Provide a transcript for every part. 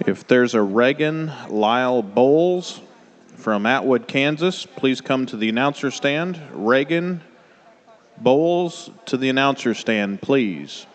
If there's a Reagan Lyle Bowles from Atwood, Kansas, please come to the announcer stand. Reagan Bowles to the announcer stand, please.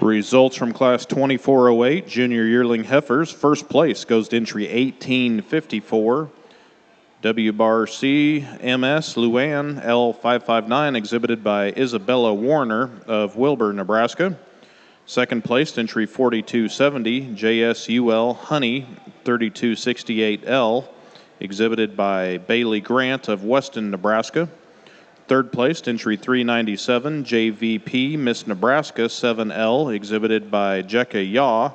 Results from Class 2408, Junior Yearling Heifers. First place goes to entry 1854. W Bar C MS Luann L559, exhibited by Isabella Warner of Wilbur, Nebraska. Second place, entry 4270, JSUL Honey 3268L, exhibited by Bailey Grant of Weston, Nebraska. Third place, entry 397, JVP Miss Nebraska 7L, exhibited by Jekka Yaw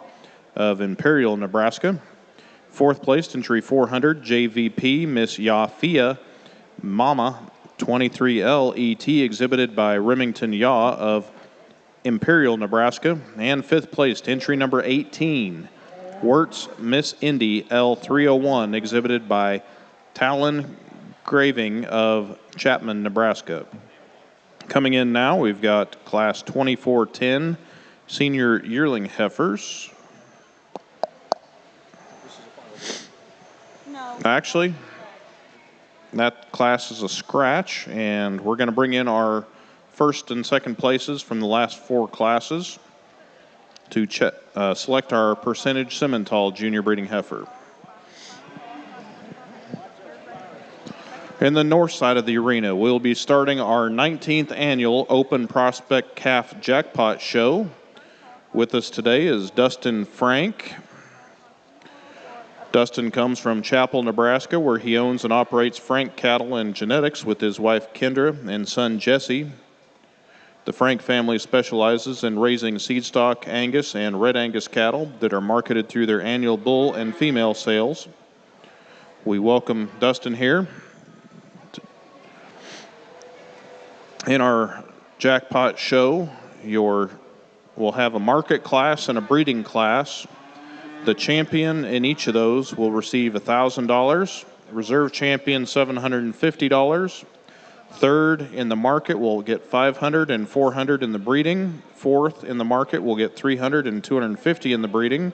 of Imperial, Nebraska. Fourth place, entry 400, JVP Miss Yafia Mama 23L ET, exhibited by Remington Yaw of Imperial, Nebraska. And fifth place, entry number 18, Wirtz Miss Indy L301, exhibited by Talon Graving of Chapman, Nebraska. Coming in now, we've got Class 2410 Senior Yearling Heifers. No. Actually, that class is a scratch, and we're going to bring in our first and second places from the last four classes to select our percentage Simmental Junior Breeding Heifer. In the north side of the arena, we'll be starting our 19th annual Open Prospect Calf Jackpot Show. With us today is Dustin Frank. Dustin comes from Chapel, Nebraska, where he owns and operates Frank Cattle and Genetics with his wife Kendra and son Jesse. The Frank family specializes in raising seed stock Angus and Red Angus cattle that are marketed through their annual bull and female sales. We welcome Dustin here. In our jackpot show, we'll have a market class and a breeding class. The champion in each of those will receive $1,000. Reserve champion, $750. Third in the market will get $500 and $400 in the breeding. Fourth in the market will get $300 and $250 in the breeding.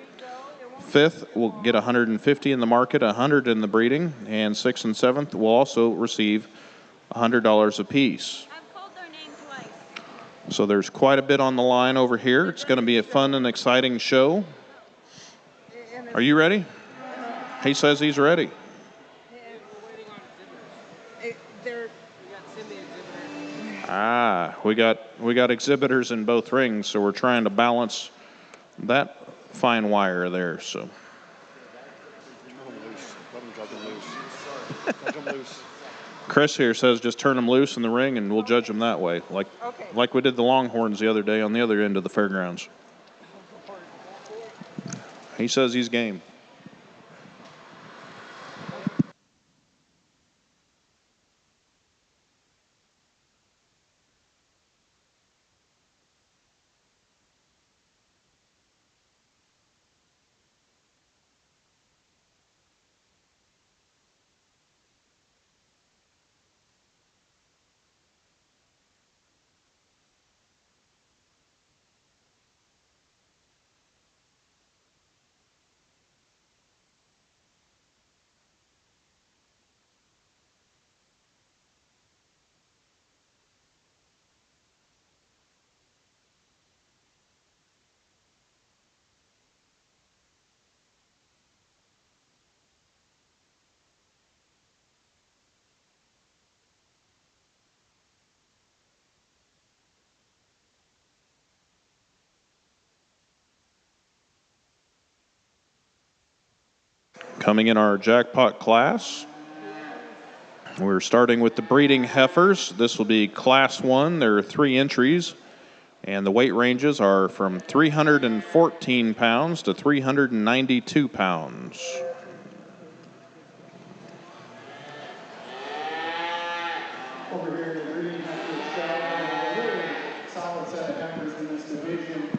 Fifth will get $150 in the market, $100 in the breeding. And sixth and seventh will also receive $100 apiece. So there's quite a bit on the line over here. It's going to be a fun and exciting show. Are you ready? He says he's ready. We got exhibitors in both rings, so we're trying to balance that fine wire there. So. Chris here says just turn them loose in the ring and we'll judge them that way, like we did the Longhorns the other day on the other end of the fairgrounds. He says he's game. Coming in our jackpot class, we're starting with the breeding heifers. This will be Class 1. There are 3 entries, and the weight ranges are from 314 pounds to 392 pounds. Over here, the breeding heifers show a really solid set of heifers in this division.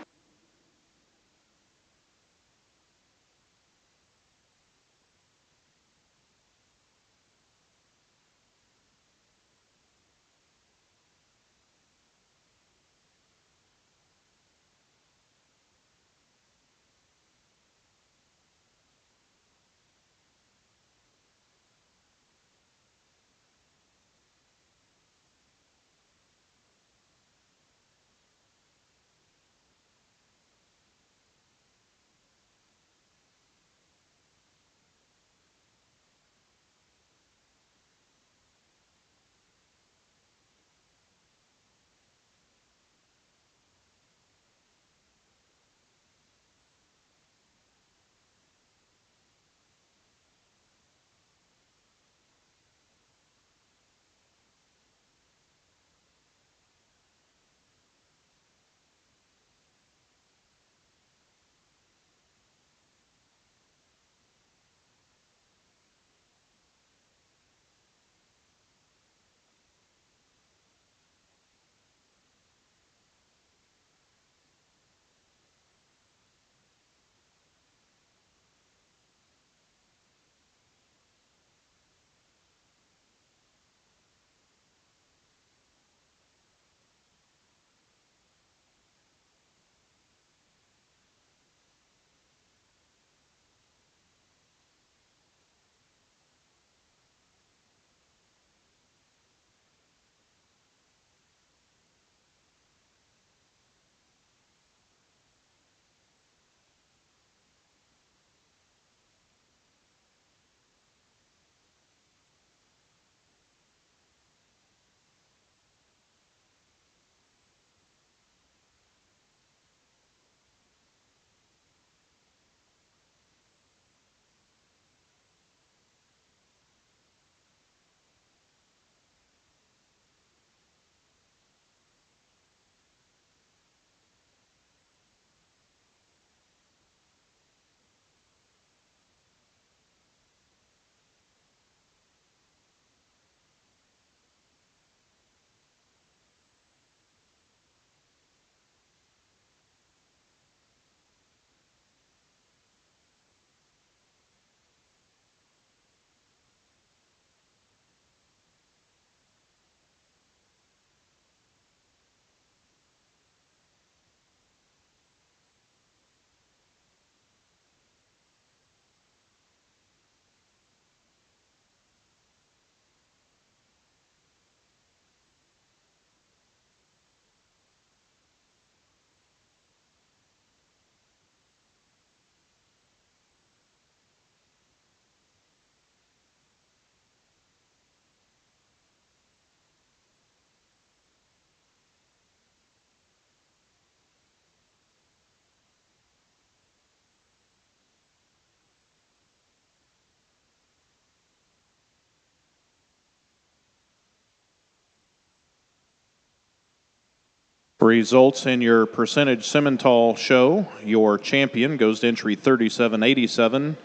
Results in your percentage Simmental show. Your champion goes to entry 3787,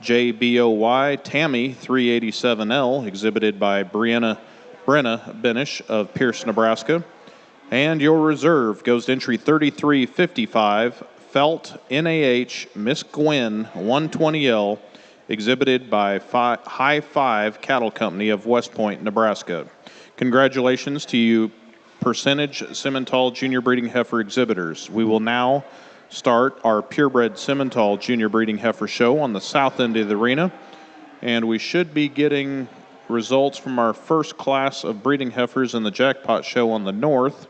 JBOY Tammy 387L, exhibited by Brenna Benish of Pierce, Nebraska. And your reserve goes to entry 3355, Felt NAH Miss Gwen 120L, exhibited by High Five Cattle Company of West Point, Nebraska. Congratulations to you, percentage Simmental Junior Breeding Heifer exhibitors. We will now start our purebred Simmental Junior Breeding Heifer show on the south end of the arena, and we should be getting results from our first class of breeding heifers in the Jackpot show on the north.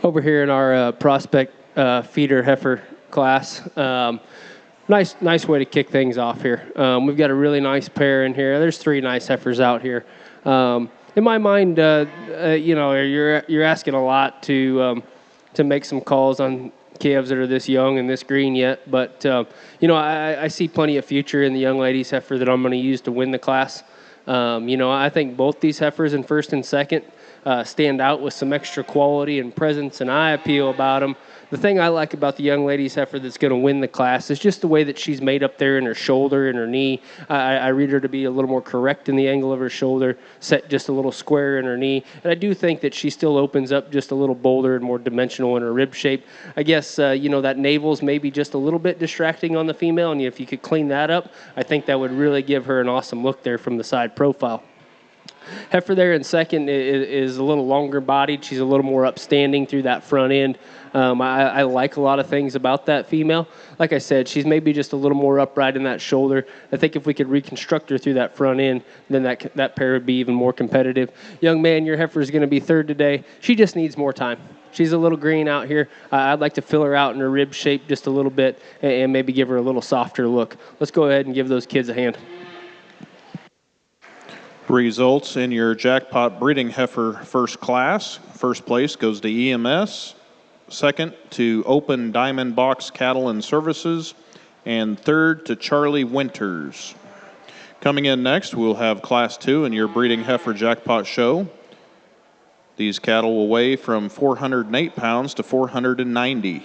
Over here in our prospect feeder heifer class. Nice way to kick things off here. We've got a really nice pair in here. There's 3 nice heifers out here. In my mind, you're asking a lot to make some calls on calves that are this young and this green yet. But I see plenty of future in the young ladies heifer that I'm going to use to win the class. I think both these heifers in first and second stand out with some extra quality and presence and eye appeal about them. The thing I like about the young lady's heifer that's going to win the class is just the way that she's made up there in her shoulder and her knee. I read her to be a little more correct in the angle of her shoulder, set just a little square in her knee. And I do think that she still opens up just a little bolder and more dimensional in her rib shape. I guess, that navel's maybe just a little bit distracting on the female. And if you could clean that up, I think that would really give her an awesome look there from the side profile. Heifer there in second is a little longer bodied. She's a little more upstanding through that front end. I like a lot of things about that female. Like I said, she's maybe just a little more upright in that shoulder. I think if we could reconstruct her through that front end, then that pair would be even more competitive. Young man, your heifer is going to be third today. She just needs more time. She's a little green out here. I'd like to fill her out in her rib shape just a little bit and maybe give her a little softer look. Let's go ahead and give those kids a hand. Results in your Jackpot breeding heifer first class. First place goes to EMS. Second to Open Diamond Box Cattle and Services. And third to Charlie Winters. Coming in next, we'll have Class 2 in your breeding heifer Jackpot show. These cattle will weigh from 408 pounds to 490.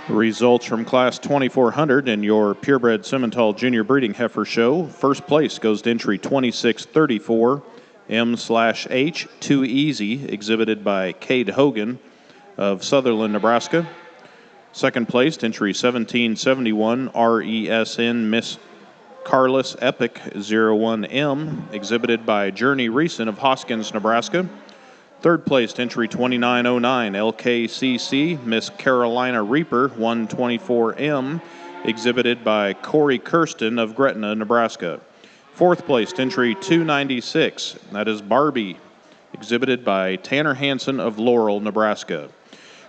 Results from Class 2400 in your Purebred Simmental Junior Breeding Heifer Show. First place goes to entry 2634, M/H Too Easy, exhibited by Cade Hogan of Sutherland, Nebraska. Second place, entry 1771, RESN Miss Carlos Epic 01M, exhibited by Journey Reeson of Hoskins, Nebraska. Third placed entry 2909 LKCC Miss Carolina Reaper 124M, exhibited by Corey Kirsten of Gretna, Nebraska. Fourth placed entry 296, that is Barbie, exhibited by Tanner Hansen of Laurel, Nebraska.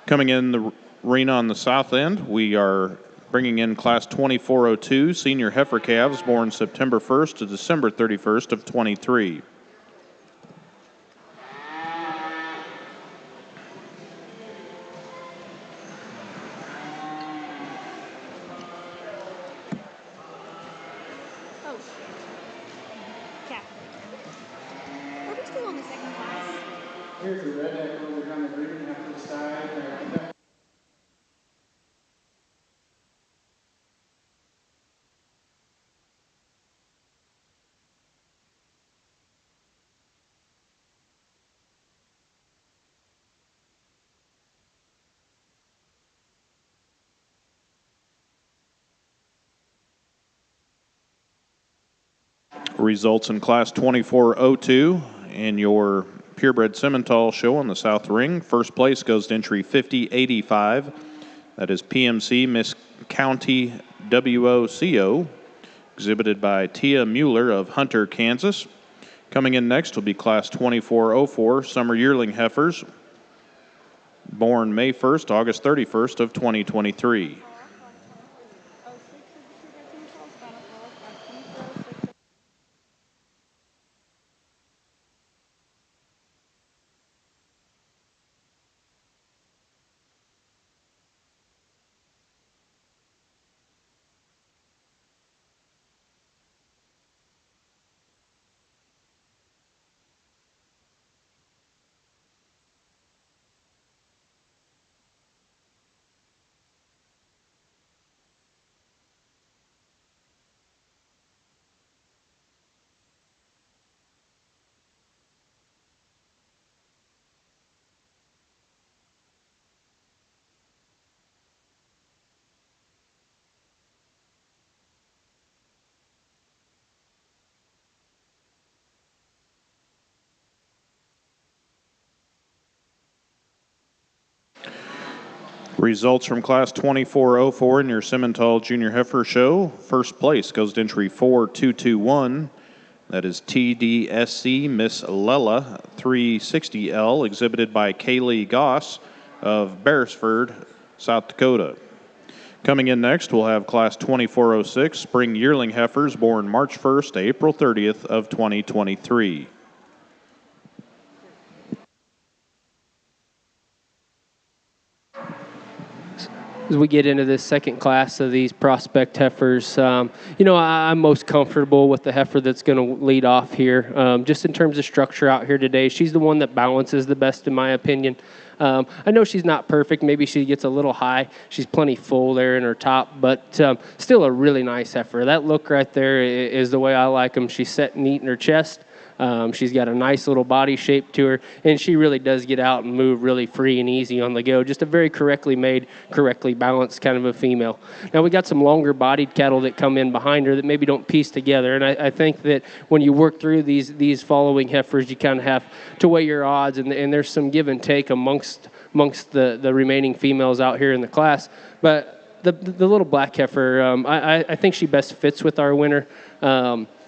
Coming in the arena on the south end, we are bringing in Class 2402 senior heifer calves born September 1st to December 31st of 23. Here's the redneck over on the green after the side. Results in Class 2402 in your purebred Simmental show on the south ring. First place goes to entry 5085. That is PMC Miss County WOCO, exhibited by Tia Mueller of Hunter, Kansas. Coming in next will be Class 2404 Summer Yearling Heifers, born May 1st, August 31st of 2023. Results from Class 2404 in your Simmental Junior Heifer Show. First place goes to entry 4221. That is TDSC Miss Lela 360L, exhibited by Kaylee Goss of Beresford, South Dakota. Coming in next, we'll have Class 2406 Spring Yearling Heifers born March 1st to April 30th of 2023. As we get into this second class of these prospect heifers, I'm most comfortable with the heifer that's going to lead off here. Just in terms of structure out here today, she's the one that balances the best in my opinion. I know she's not perfect. Maybe she gets a little high. She's plenty full there in her top, but still a really nice heifer. That look right there is the way I like them. She's set neat in her chest. She's got a nice little body shape to her, and she really does get out and move really free and easy on the go. Just a very correctly made, correctly balanced kind of a female. Now, we got some longer-bodied cattle that come in behind her that maybe don't piece together, and I think that when you work through these following heifers, you kind of have to weigh your odds, and there's some give and take amongst the remaining females out here in the class. But the little black heifer, I think she best fits with our winner.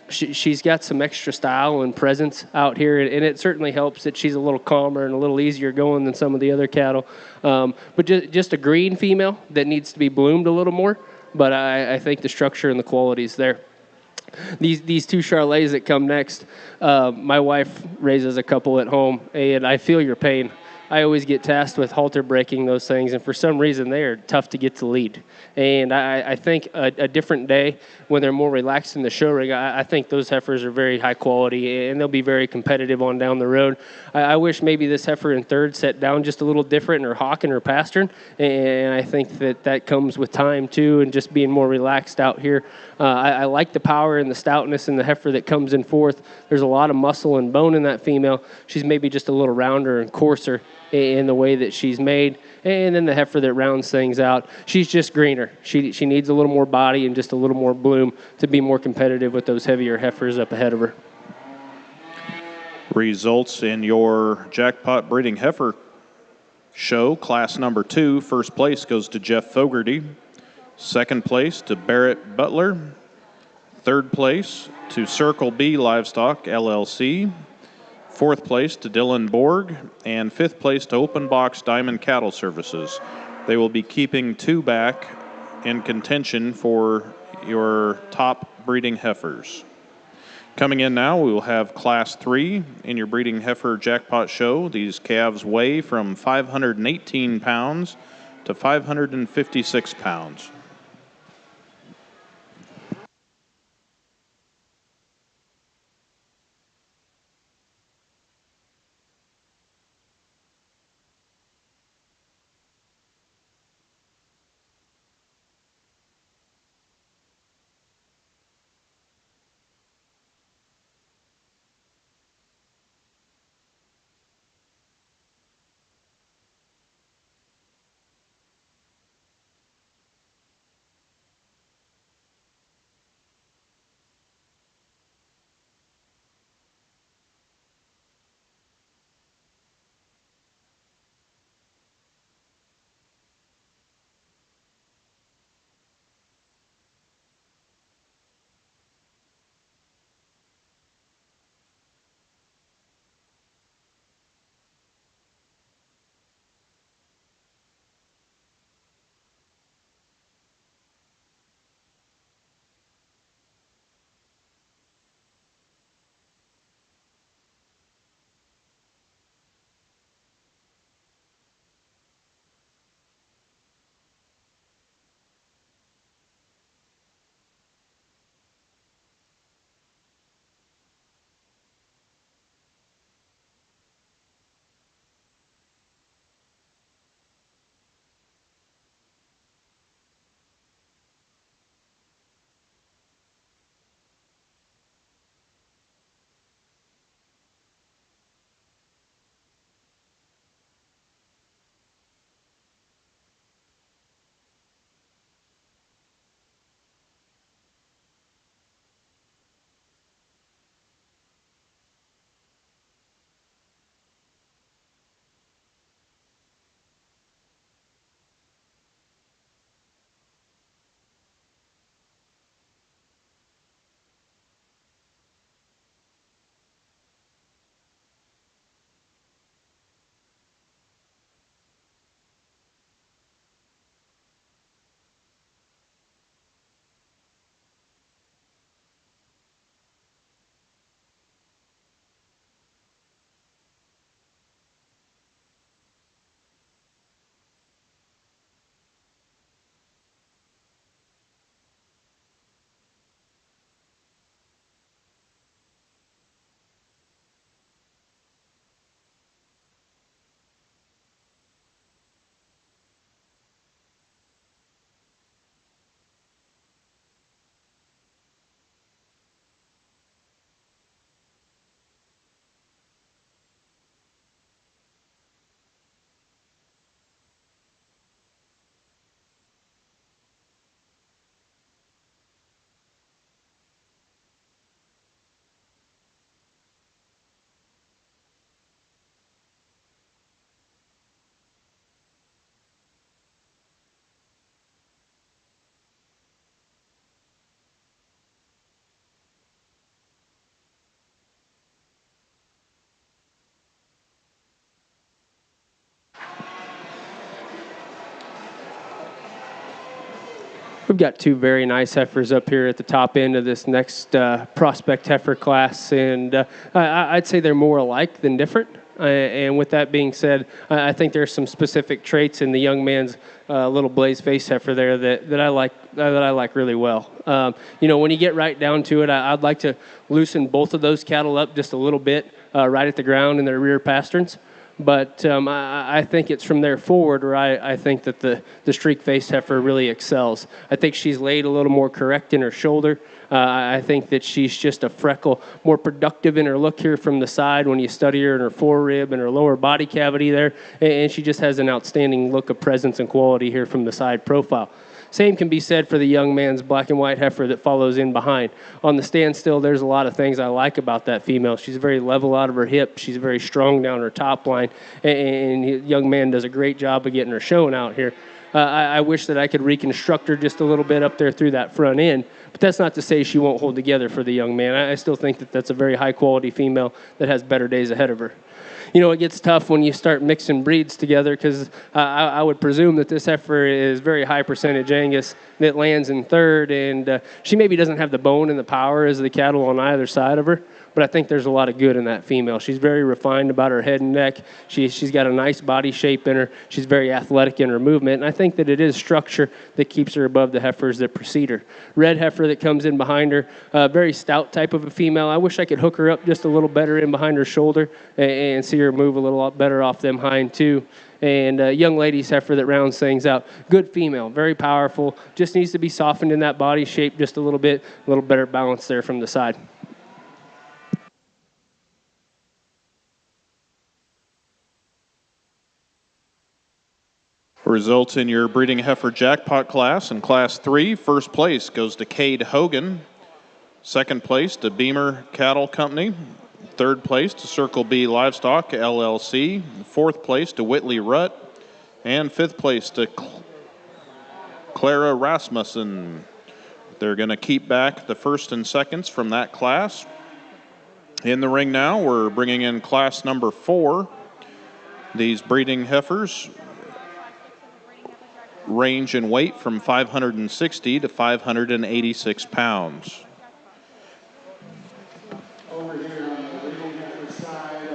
She's got some extra style and presence out here, and it certainly helps that she's a little calmer and a little easier going than some of the other cattle. But just a green female that needs to be bloomed a little more, but I think the structure and the quality is there. These two Charolais that come next, my wife raises a couple at home, and I feel your pain. I always get tasked with halter breaking those things, and for some reason they are tough to get to lead. And I think a different day when they're more relaxed in the show ring, I think those heifers are very high quality, and they'll be very competitive on down the road. I wish maybe this heifer in third set down just a little different in her hawk and her pastern, and I think that comes with time too, and just being more relaxed out here. I like the power and the stoutness in the heifer that comes in fourth. There's a lot of muscle and bone in that female. She's maybe just a little rounder and coarser in the way that she's made. And then the heifer that rounds things out, she's just greener. She needs a little more body and just a little more bloom to be more competitive with those heavier heifers up ahead of her. Results in your Jackpot Breeding Heifer show, class number 2, first place goes to Jeff Fogarty. Second place to Barrett Butler. Third place to Circle B Livestock, LLC. Fourth place to Dylan Borg. And fifth place to Open Box Diamond Cattle Services. They will be keeping 2 back in contention for your top breeding heifers. Coming in now, we will have Class 3 in your breeding heifer jackpot show. These calves weigh from 518 pounds to 556 pounds. We've got 2 very nice heifers up here at the top end of this next prospect heifer class, and I'd say they're more alike than different. And with that being said, I think there's some specific traits in the young man's little blaze face heifer there that I like really well. When you get right down to it, I'd like to loosen both of those cattle up just a little bit right at the ground in their rear pasterns. But I think it's from there forward where I think that the streak-faced heifer really excels. I think she's laid a little more correct in her shoulder. I think that she's just a freckle more productive in her look here from the side when you study her in her forerib and her lower body cavity there. And she just has an outstanding look of presence and quality here from the side profile. Same can be said for the young man's black and white heifer that follows in behind. On the standstill, there's a lot of things I like about that female. She's very level out of her hip. She's very strong down her top line, and the young man does a great job of getting her shown out here. I wish that I could reconstruct her just a little bit up there through that front end, but that's not to say she won't hold together for the young man. I still think that that's a very high-quality female that has better days ahead of her. It gets tough when you start mixing breeds together because I would presume that this heifer is very high percentage Angus that lands in third, and she maybe doesn't have the bone and the power as the cattle on either side of her, but I think there's a lot of good in that female. She's very refined about her head and neck. She's got a nice body shape in her. She's very athletic in her movement, and I think that it is structure that keeps her above the heifers that precede her. Red heifer that comes in behind her, very stout type of a female. I wish I could hook her up just a little better in behind her shoulder and see her move a little better off them hind two. And young lady's heifer that rounds things out. Good female, very powerful. Just needs to be softened in that body shape just a little bit. A little better balance there from the side. Results in your breeding heifer jackpot class. In Class 3, first place goes to Cade Hogan. Second place to Beamer Cattle Company. Third place to Circle B Livestock LLC. Fourth place to Whitley Rutt. And fifth place to Clara Rasmussen. They're going to keep back the first and seconds from that class. In the ring now, we're bringing in class number 4. These breeding heifers range in weight from 560 to 586 pounds. Over here on the breeding heifer side,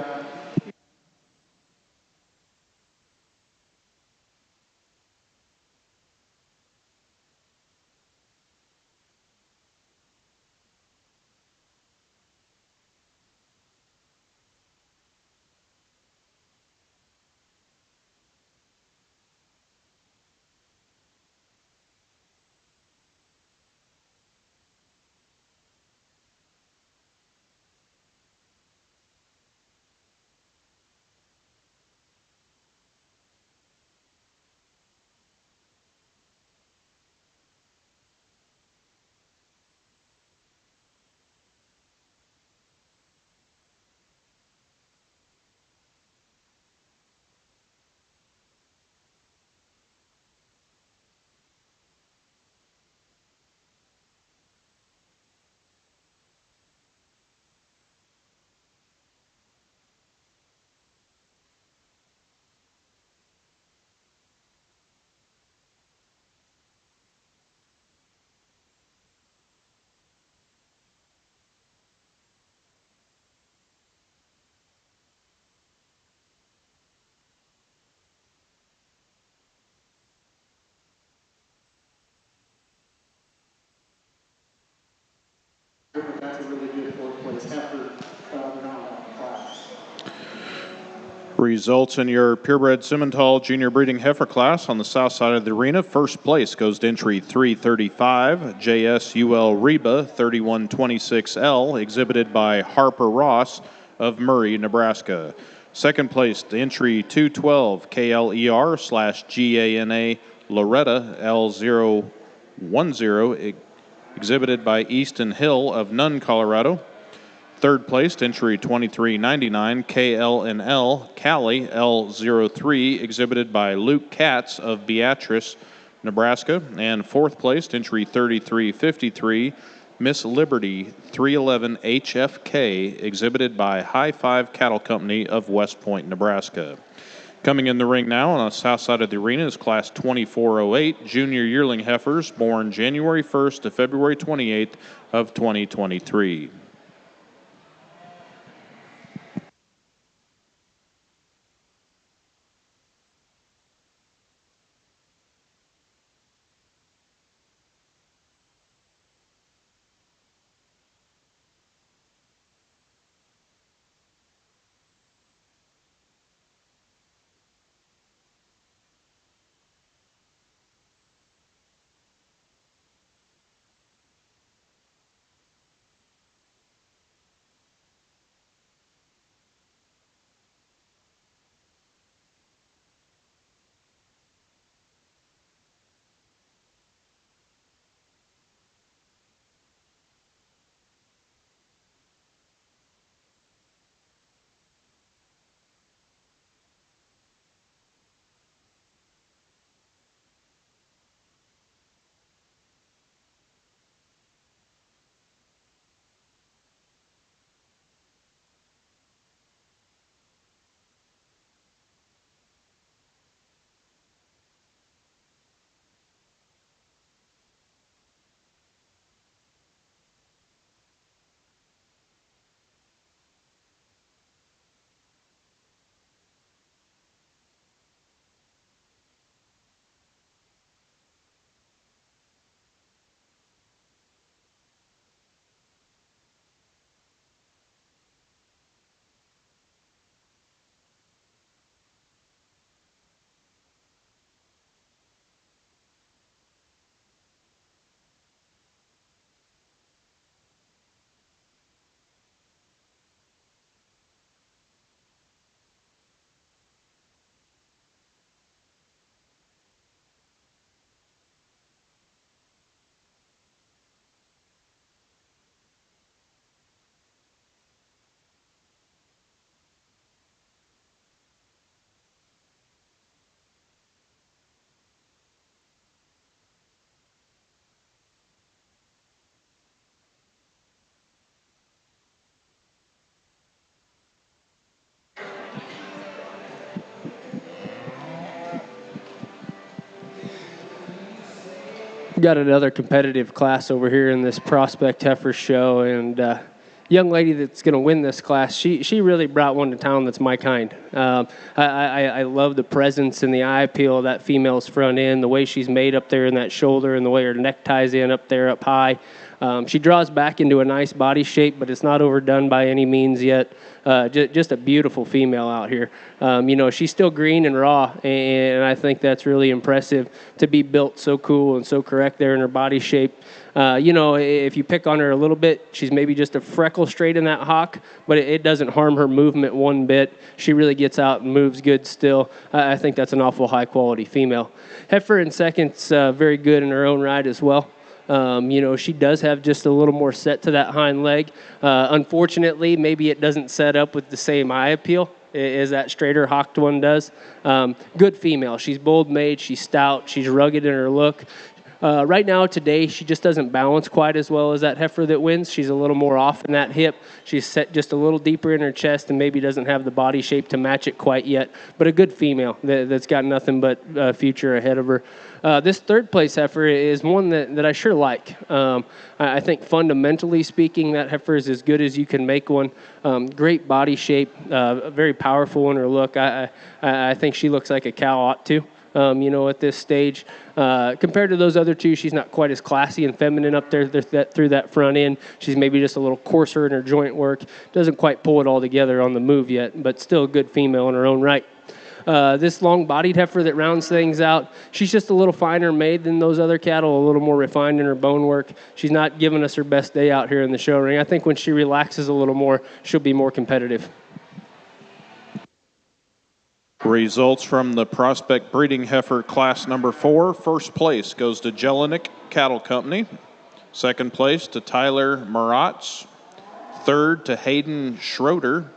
that's a really good fourth place heifer to round out the class. Results in your purebred Simmental junior breeding heifer class on the south side of the arena. First place goes to entry 335, JSUL Reba 3126L, exhibited by Harper Ross of Murray, Nebraska. Second place to entry 212, KLER/GANA Loretta L010, exhibited by Easton Hill of Nunn, Colorado. Third place, entry 2399, KLNL Cali L03, exhibited by Luke Katz of Beatrice, Nebraska. And fourth place, entry 3353, Miss Liberty 311 HFK, exhibited by High Five Cattle Company of West Point, Nebraska. Coming in the ring now on the south side of the arena is Class 2408, junior yearling heifers born January 1st to February 28th of 2023. Got another competitive class over here in this prospect heifer show, and young lady that's going to win this class, she really brought one to town that's my kind. I love the presence and the eye appeal of that female's front end, the way she's made up there in that shoulder, and the way her neck ties in up there up high. She draws back into a nice body shape, but it's not overdone by any means yet. Just a beautiful female out here. She's still green and raw, and I think that's really impressive to be built so cool and so correct there in her body shape. If you pick on her a little bit, she's maybe just a freckle straight in that hock, but it doesn't harm her movement one bit. She really gets out and moves good still. I think that's an awful high-quality female. Heifer in second's very good in her own right as well. She does have just a little more set to that hind leg. Unfortunately, maybe it doesn't set up with the same eye appeal as that straighter hocked one does. Good female. She's bold made. She's stout. She's rugged in her look. Right now, today, she just doesn't balance quite as well as that heifer that wins. She's a little more off in that hip. She's set just a little deeper in her chest and maybe doesn't have the body shape to match it quite yet. But a good female that's got nothing but future ahead of her. This third place heifer is one that I sure like. I think fundamentally speaking, that heifer is as good as you can make one. Great body shape, very powerful in her look. I think she looks like a cow ought to. At this stage. Compared to those other two, she's not quite as classy and feminine up there through that front end. She's maybe just a little coarser in her joint work. Doesn't quite pull it all together on the move yet, but still a good female in her own right. This long-bodied heifer that rounds things out, she's just a little finer made than those other cattle, a little more refined in her bone work. She's not giving us her best day out here in the show ring. I think when she relaxes a little more, she'll be more competitive. Results from the prospect breeding heifer class number 4. First place goes to Jelinek Cattle Company. Second place to Tyler Maratz. Third to Hayden Schroeder.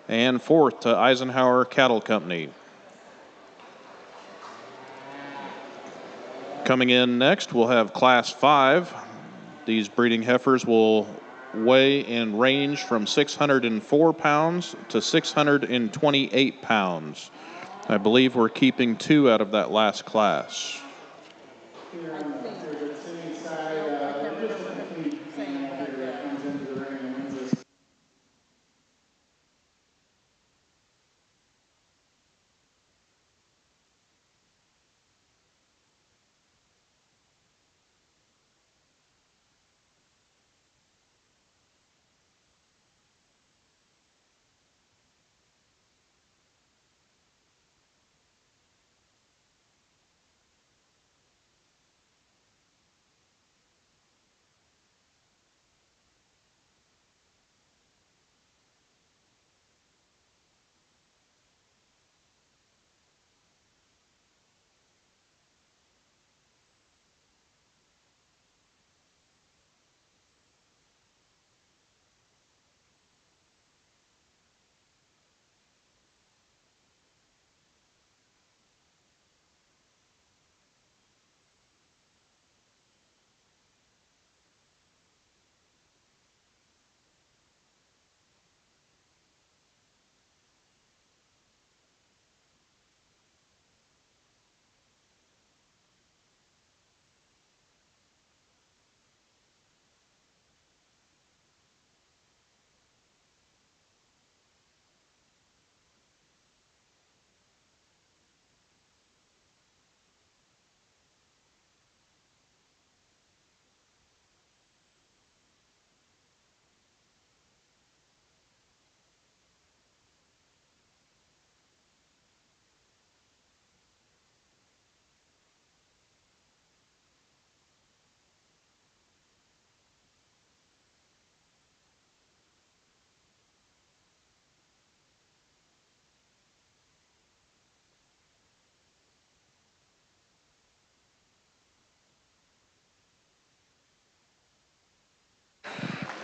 And fourth to Eisenhower Cattle Company. Coming in next, we'll have class 5. These breeding heifers will weigh in range from 604 pounds to 628 pounds. I believe we're keeping 2 out of that last class. Here on the city side, we're just a complete female here that comes into the ring and wins this.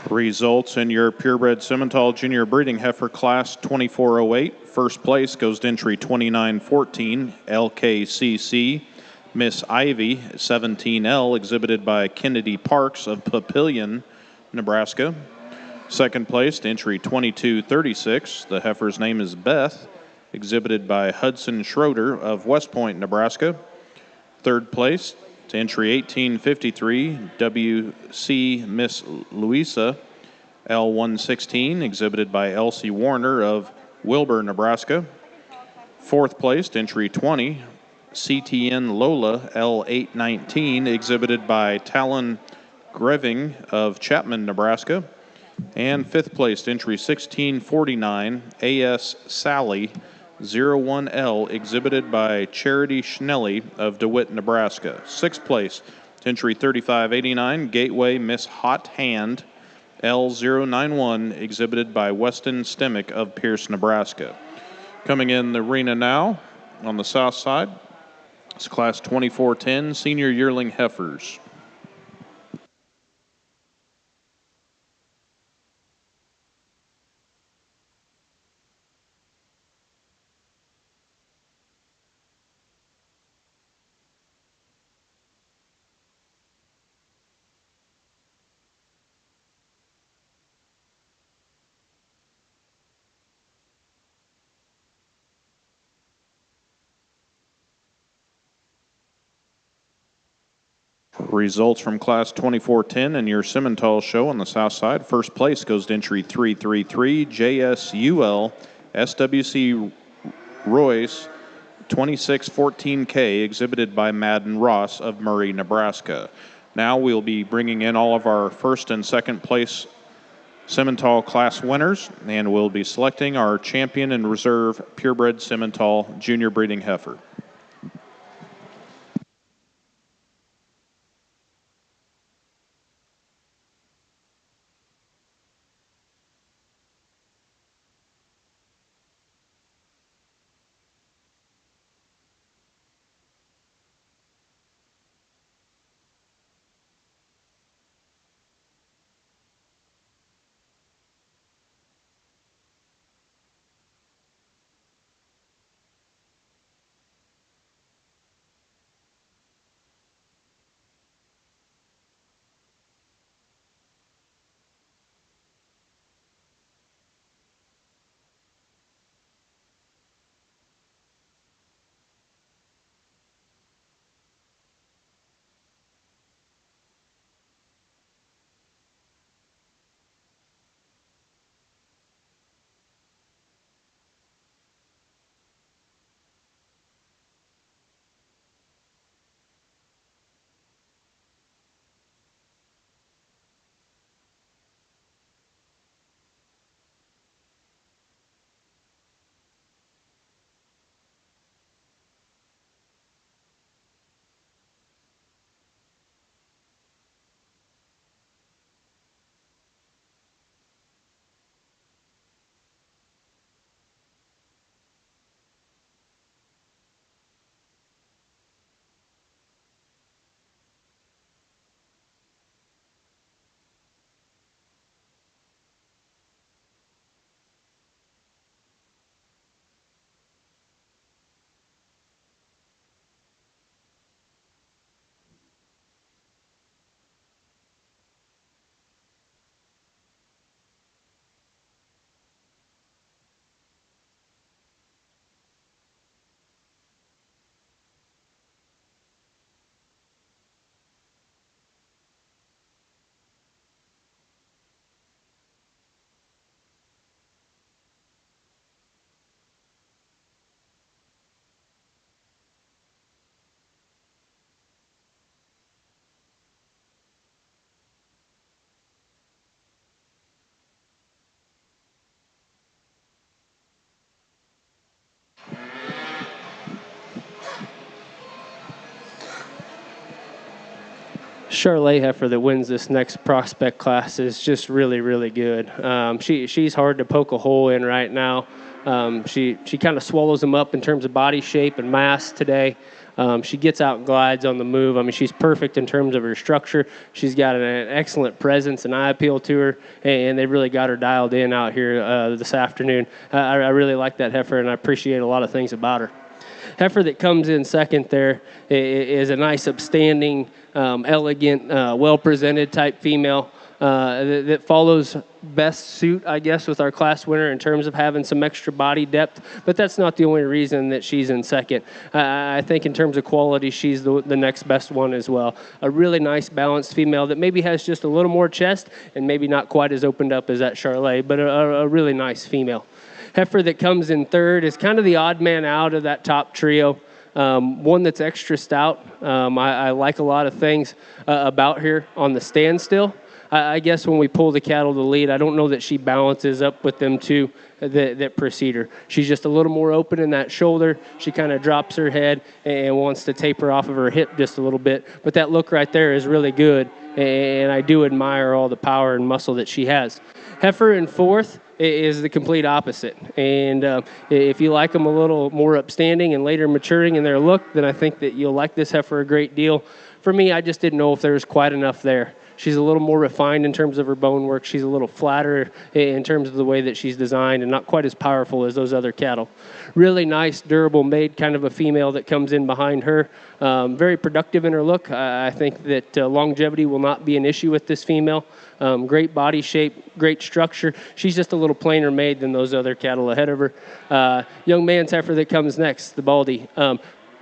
Results in your purebred Simmental Junior Breeding Heifer Class 2408. First place goes to entry 2914, LKCC. Miss Ivy, 17L, exhibited by Kennedy Parks of Papillion, Nebraska. Second place to entry 2236. The heifer's name is Beth, exhibited by Hudson Schroeder of West Point, Nebraska. Third place To entry 1853, WC Miss Louisa, L116, exhibited by Elsie Warner of Wilbur, Nebraska. Fourth place, entry 20, CTN Lola, L819, exhibited by Talon Greving of Chapman, Nebraska. And fifth place, entry 1649, AS Sally, 01L, exhibited by Charity Schnelly of DeWitt, Nebraska. Sixth place, entry 3589, Gateway Miss Hot Hand, L091, exhibited by Weston Stemick of Pierce, Nebraska. Coming in the arena now on the south side, it's class 2410 senior yearling heifers. Results from class 2410 and your Simmental show on the south side. First place goes to entry 333, JSUL SWC Royce 2614K, exhibited by Madden Ross of Murray, Nebraska. Now we'll be bringing in all of our first and second place Simmental class winners, and we'll be selecting our champion and reserve purebred Simmental junior breeding heifer. Charlotte heifer that wins this next prospect class is just really, really good. She's hard to poke a hole in right now. She kind of swallows them up in terms of body shape and mass today. She gets out and glides on the move. I mean, she's perfect in terms of her structure. She's got an excellent presence and eye appeal to her, and they really got her dialed in out here this afternoon. I really like that heifer, and I appreciate a lot of things about her. Heifer that comes in second there is a nice, upstanding, elegant, well-presented type female. that follows best suit, I guess, with our class winner in terms of having some extra body depth. But that's not the only reason that she's in second. I think in terms of quality, she's the next best one as well. A really nice balanced female that maybe has just a little more chest and maybe not quite as opened up as that Charlet, but a really nice female. Heifer that comes in third is kind of the odd man out of that top trio. One that's extra stout. I like a lot of things about her on the standstill. I guess when we pull the cattle to lead, I don't know that she balances up with them two that precede her. She's just a little more open in that shoulder. She kind of drops her head and wants to taper off of her hip just a little bit. But that look right there is really good, and I do admire all the power and muscle that she has. Heifer in fourth is the complete opposite. And if you like them a little more upstanding and later maturing in their look, then I think that you'll like this heifer a great deal. For me, I just didn't know if there was quite enough there. She's a little more refined in terms of her bone work. She's a little flatter in terms of the way that she's designed and not quite as powerful as those other cattle. Really nice, durable made kind of a female that comes in behind her. Very productive in her look. I think that longevity will not be an issue with this female. Great body shape, great structure. She's just a little plainer made than those other cattle ahead of her. Young man's heifer that comes next, the Baldy.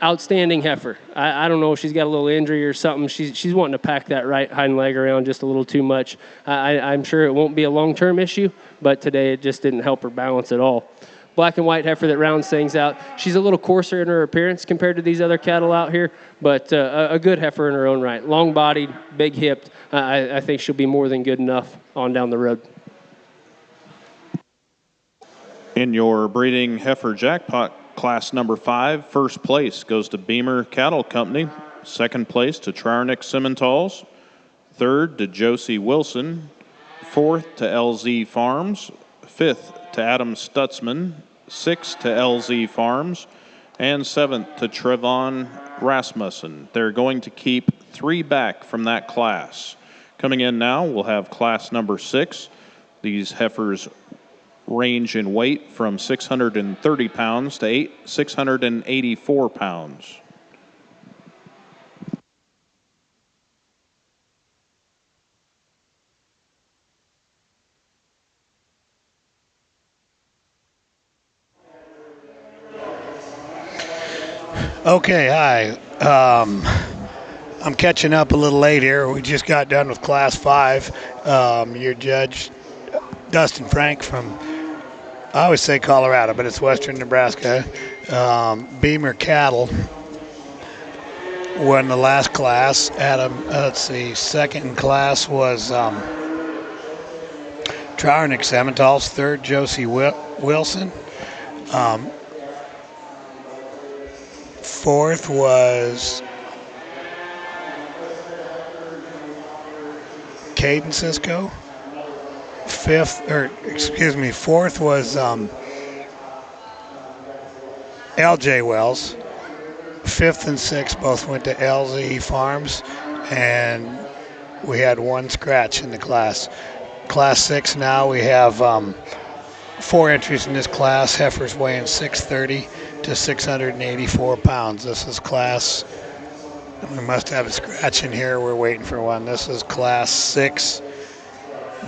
Outstanding heifer. I don't know if she's got a little injury or something. She's wanting to pack that right hind leg around just a little too much. I'm sure it won't be a long-term issue, but today it just didn't help her balance at all. Black and white heifer that rounds things out. She's a little coarser in her appearance compared to these other cattle out here, but a good heifer in her own right. Long-bodied, big-hipped. I think she'll be more than good enough on down the road. In your breeding heifer jackpot class number 5, first place goes to Beamer Cattle Company. Second place to Trarnick Simmentals. Third to Josie Wilson. Fourth to LZ Farms. Fifth to Adam Stutzman. Sixth to LZ Farms. And seventh to Trevon Rasmussen. They're going to keep 3 back from that class. Coming in now, we'll have class number 6. These heifers range in weight from 630 pounds to 684 pounds. Okay, hi. I'm catching up a little late here. We just got done with Class 5. Your judge, Dustin Frank from, I always say Colorado, but it's western Nebraska. Beamer Cattle won the last class. Second in class was Trarnick Simmentals. Third, Josie Wilson. Fourth was Caden Cisco. Fourth was LJ Wells. Fifth and sixth both went to LZ Farms, and we had 1 scratch in the class. Class 6 now, we have 4 entries in this class. Heifers weighing 630 to 684 pounds. This is class, we must have a scratch in here. We're waiting for one. This is class 6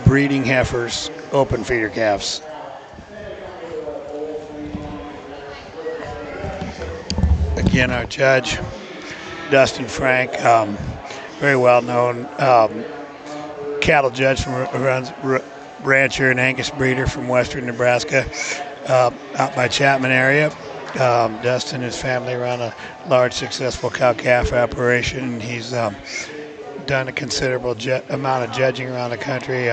breeding heifers, open feeder calves. Again, our judge, Dustin Frank, very well-known cattle judge runs rancher and Angus breeder from western Nebraska, out by Chapman area. Dustin and his family run a large, successful cow-calf operation. He's done a considerable amount of judging around the country,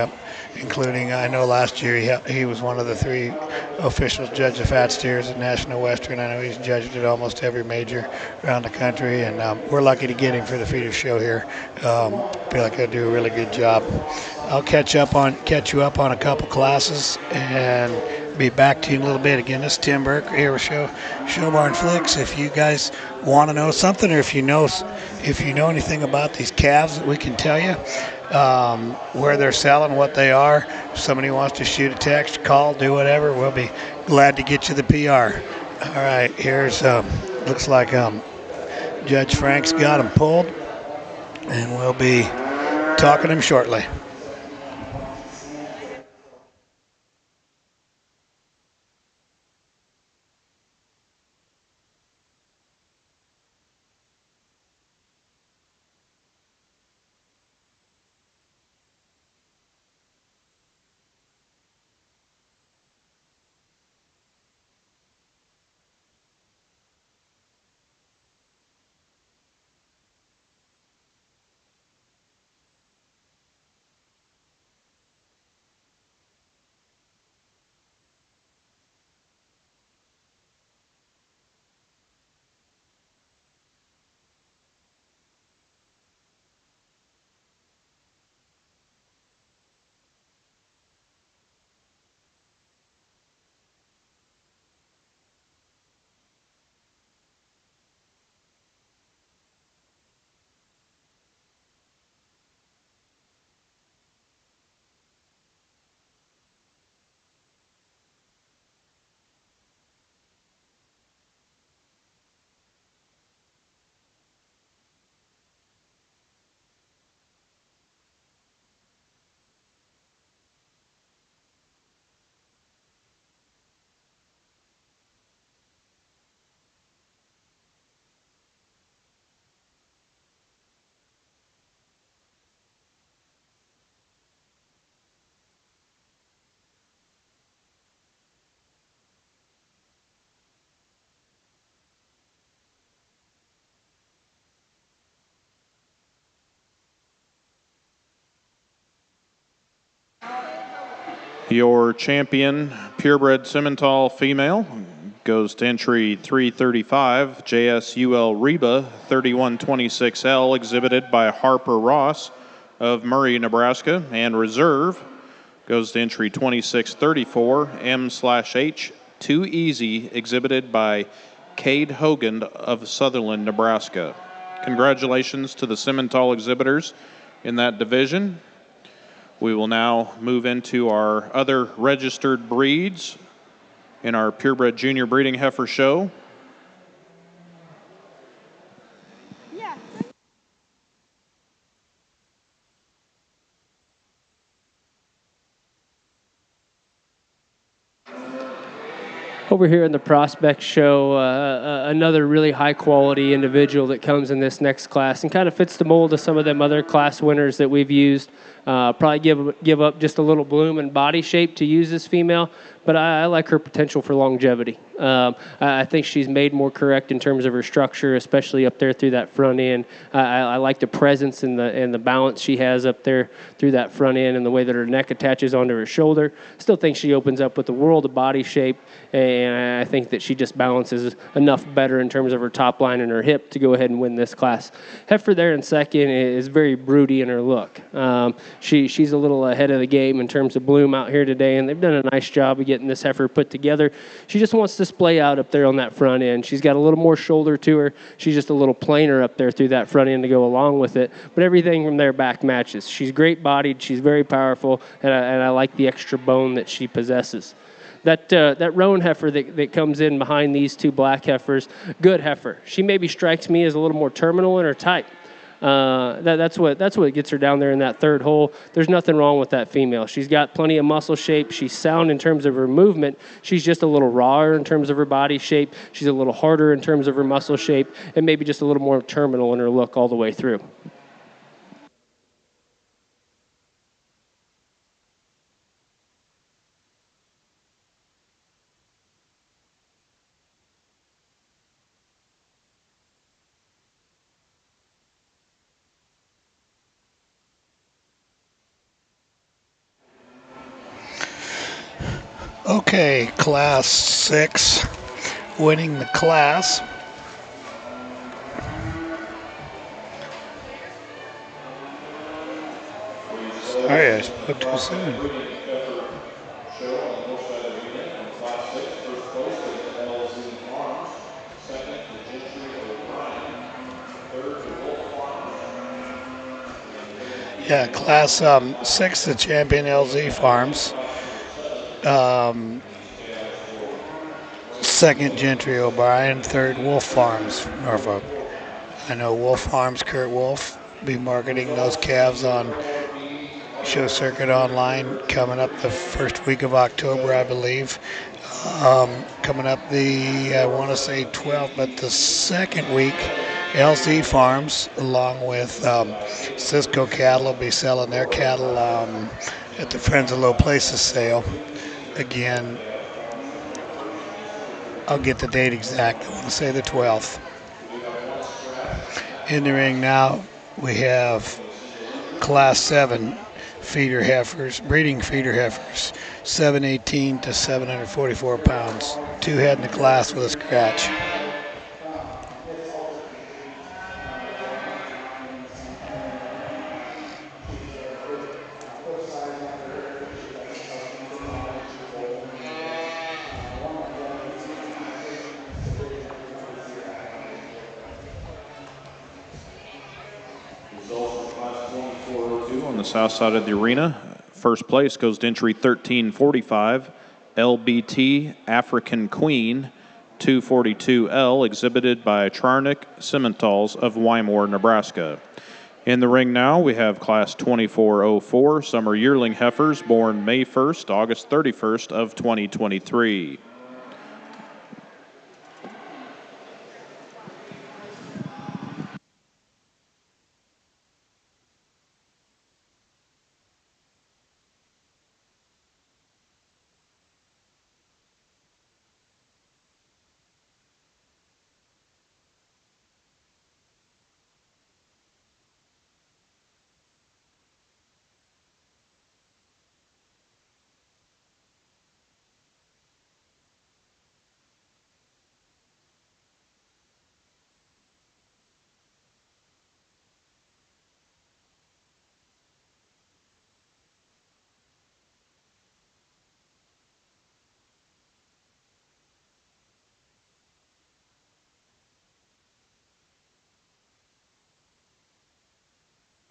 including, I know last year he was one of the 3 officials judge of fat steers at National Western. I know he's judged at almost every major around the country, and we're lucky to get him for the feeder show here. Feel like I do a really good job. I'll catch you up on a couple classes and be back to you in a little bit. Again, this is Tim Burke here with Show Barn Flicks. If you guys want to know something, or if you know anything about these calves that we can tell you, where they're selling, what they are, if somebody wants to shoot a text, call, do whatever, we'll be glad to get you the PR. All right, here's looks like Judge Frank's got them pulled, and we'll be talking to him shortly. Your champion, purebred Simmental female, goes to entry 335, JSUL Reba 3126L, exhibited by Harper Ross of Murray, Nebraska. And reserve goes to entry 2634, M/H, Too Easy, exhibited by Cade Hogan of Sutherland, Nebraska. Congratulations to the Simmental exhibitors in that division. We will now move into our other registered breeds in our purebred junior breeding heifer show. Over here in the prospect show, another really high quality individual that comes in this next class and kind of fits the mold of some of them other class winners that we've used. Probably give up just a little bloom and body shape to use this female, but I like her potential for longevity. I think she's made more correct in terms of her structure, especially up there through that front end. I like the presence and the balance she has up there through that front end and the way that her neck attaches onto her shoulder. Still think she opens up with a world of body shape, and I think that she just balances enough better in terms of her top line and her hip to go ahead and win this class. Heifer there in second is very broody in her look. She's a little ahead of the game in terms of bloom out here today, and they've done a nice job of getting this heifer put together. She just wants to splay out up there on that front end. She's got a little more shoulder to her. She's just a little plainer up there through that front end to go along with it, but everything from there back matches. She's great bodied, she's very powerful, and I like the extra bone that she possesses. That roan heifer that comes in behind these two black heifers, good heifer. She maybe strikes me as a little more terminal in her type. That's what gets her down there in that third hole. There's nothing wrong with that female. She's got plenty of muscle shape. She's sound in terms of her movement. She's just a little rawer in terms of her body shape. She's a little harder in terms of her muscle shape, and maybe just a little more terminal in her look all the way through. Okay, Class 6, winning the class. Sorry, I spoke too soon. Yeah, Class 6, the champion LZ Farms. Second, Gentry O'Brien. Third, Wolf Farms, Norfolk. I know Wolf Farms, Kurt Wolf, be marketing those calves on Show Circuit Online coming up the first week of October, I believe. Coming up I want to say 12th, but the second week, LZ Farms, along with Cisco Cattle, will be selling their cattle at the Friends of Low Places sale. Again, I'll get the date exact. I want to say the 12th. In the ring now, we have Class 7 feeder heifers, breeding feeder heifers, 718 to 744 pounds. Two head in the class with a scratch. On the south side of the arena, first place goes to entry 1345, LBT African Queen 242L, exhibited by Charnick Simmentals of Wymore, Nebraska. In the ring now, we have Class 2404 summer yearling heifers born May 1st, August 31st of 2023.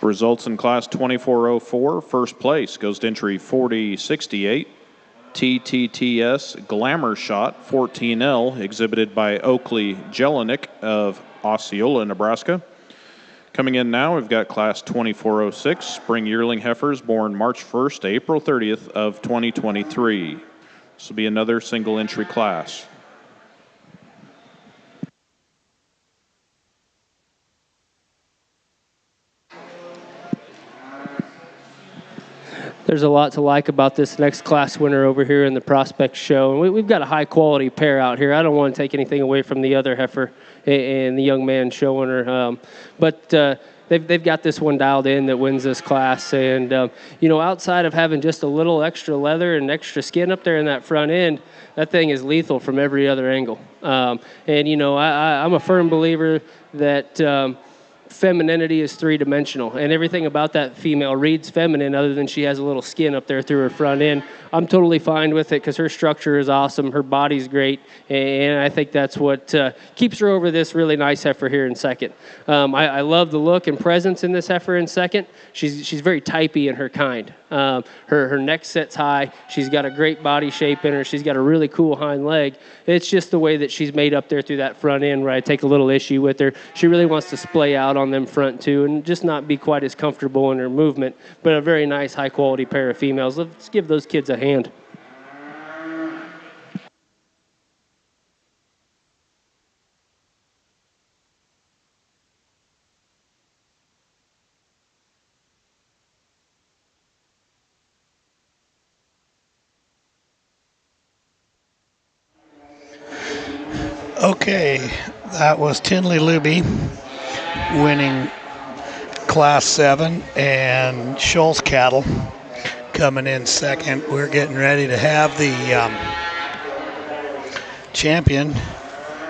Results in Class 2404. First place goes to entry 4068. TTTS Glamour Shot 14L, exhibited by Oakley Jelinek of Osceola, Nebraska. Coming in now, we've got Class 2406, Spring Yearling Heifers born March 1st to April 30th of 2023. This will be another single entry class. There's a lot to like about this next class winner over here in the Prospect Show. And we've got a high-quality pair out here. I don't want to take anything away from the other heifer and the young man showing her. But they've got this one dialed in that wins this class. And, outside of having just a little extra leather and extra skin up there in that front end, that thing is lethal from every other angle. I'm a firm believer that femininity is three-dimensional, and everything about that female reads feminine other than she has a little skin up there through her front end. I'm totally fine with it because her structure is awesome, her body's great, and I think that's what keeps her over this really nice heifer here in second. I love the look and presence in this heifer in second. She's very typey in her kind. Her neck sits high. She's got a great body shape in her. She's got a really cool hind leg. It's just the way that she's made up there through that front end where I take a little issue with her. She really wants to splay out on them front two and just not be quite as comfortable in her movement, but a very nice high quality pair of females. Let's give those kids a hand. Okay, that was Tinley Luby winning Class 7, and Schultz Cattle coming in second. We're getting ready to have the champion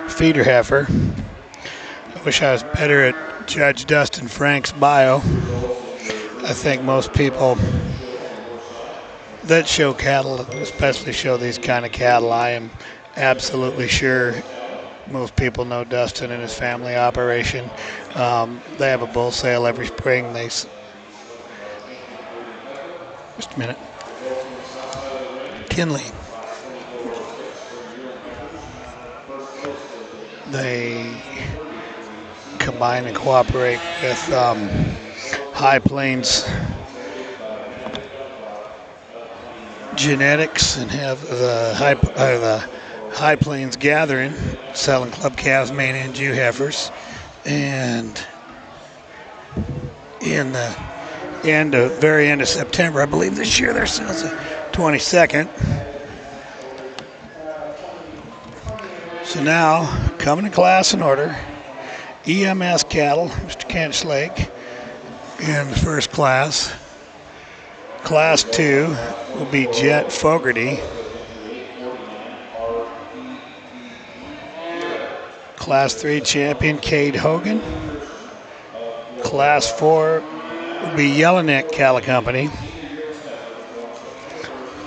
feeder heifer. I wish I was better at Judge Dustin Frank's bio. I think most people that show cattle, especially show these kind of cattle, I am absolutely sure most people know Dustin and his family operation. They have a bull sale every spring. Just a minute. Tinley. They combine and cooperate with High Plains Genetics and have the High Plains Gathering selling club calves, main and Jew heifers. And in the very end of September, I believe this year, their sales the 22nd. So now, coming to class in order, EMS Cattle, Mr. Kent Schlake in the first class. Class 2 will be Jet Fogarty. Class 3 champion Cade Hogan. Class 4 will be Jelinek Cattle Company.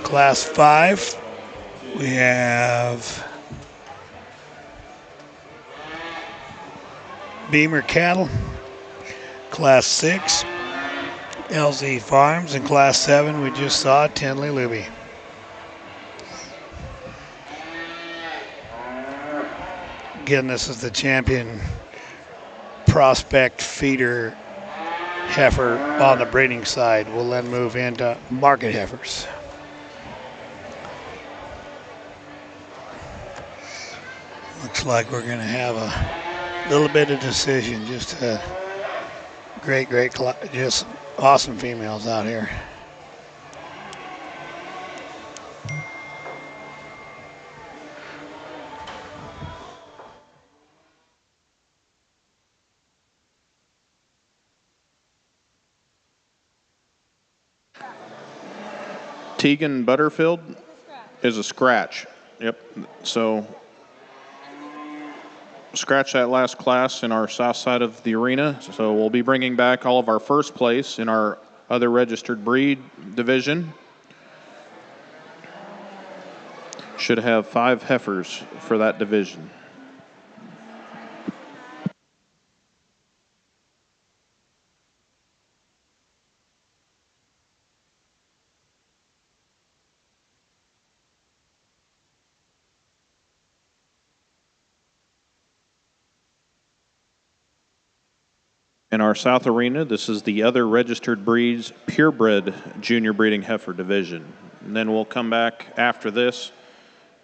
Class 5 we have Beamer Cattle. Class 6 LZ Farms, and Class 7 we just saw Tinley Luby. Again, this is the champion prospect feeder heifer on the breeding side. We'll then move into market heifers. Looks like we're going to have a little bit of decision. Just great, just awesome females out here. Tegan Butterfield is a scratch. Yep. So scratch that last class in our south side of the arena. So we'll be bringing back all of our first place in our other registered breed division. Should have 5 heifers for that division. In our South Arena, this is the other registered breeds purebred junior breeding heifer division. And then we'll come back after this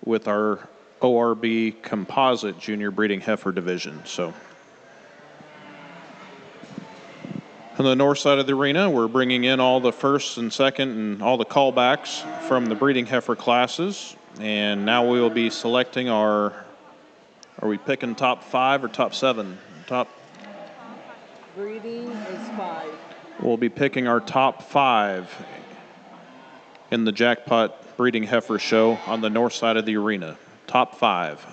with our ORB composite junior breeding heifer division. So on the north side of the arena, we're bringing in all the first and second and all the callbacks from the breeding heifer classes. And now we will be selecting are we picking top 5 or top 7? Breeding is 5. We'll be picking our top 5 in the Jackpot Breeding Heifer Show on the north side of the arena. Top 5.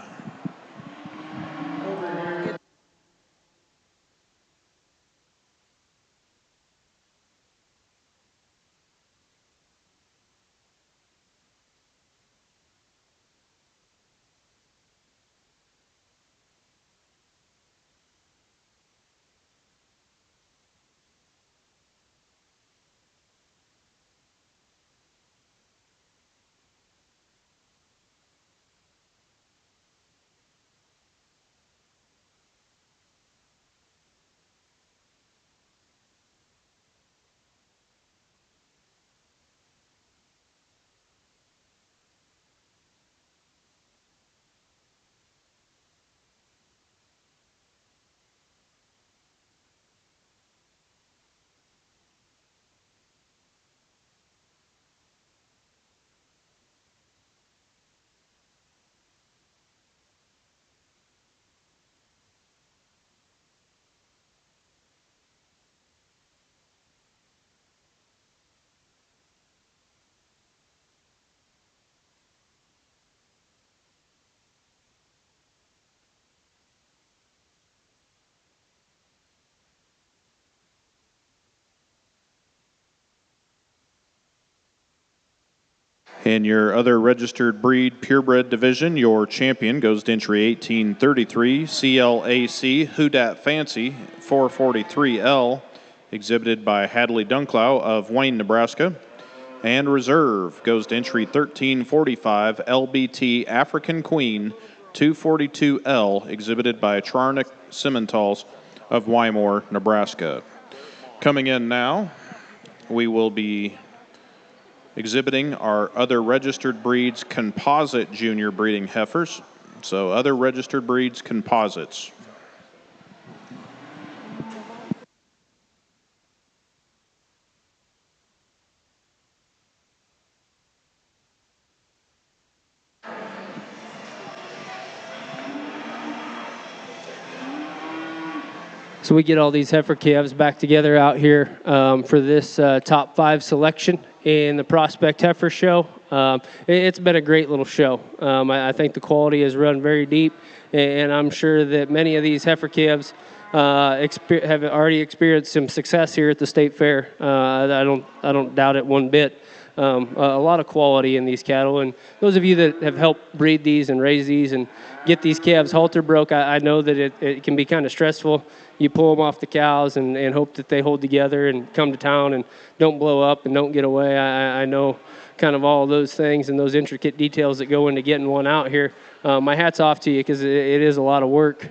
In your other registered breed purebred division, your champion goes to entry 1833 CLAC Houdat Fancy 443L, exhibited by Hadley Dunklau of Wayne, Nebraska. And reserve goes to entry 1345 LBT African Queen 242L, exhibited by Charnick Simmentals of Wymore, Nebraska. Coming in now, we will be exhibiting our other registered breeds composite junior breeding heifers. So other registered breeds composites. So we get all these heifer calves back together out here for this top 5 selection in the Prospect Heifer Show. It's been a great little show. I think the quality has run very deep, and I'm sure that many of these heifer calves have already experienced some success here at the State Fair. I don't doubt it one bit. A lot of quality in these cattle, and those of you that have helped breed these and raise these and get these calves halter broke, I know that it can be kind of stressful. You pull them off the cows and hope that they hold together and come to town and don't blow up and don't get away. I know kind of all those things and those intricate details that go into getting one out here. My hat's off to you because it is a lot of work.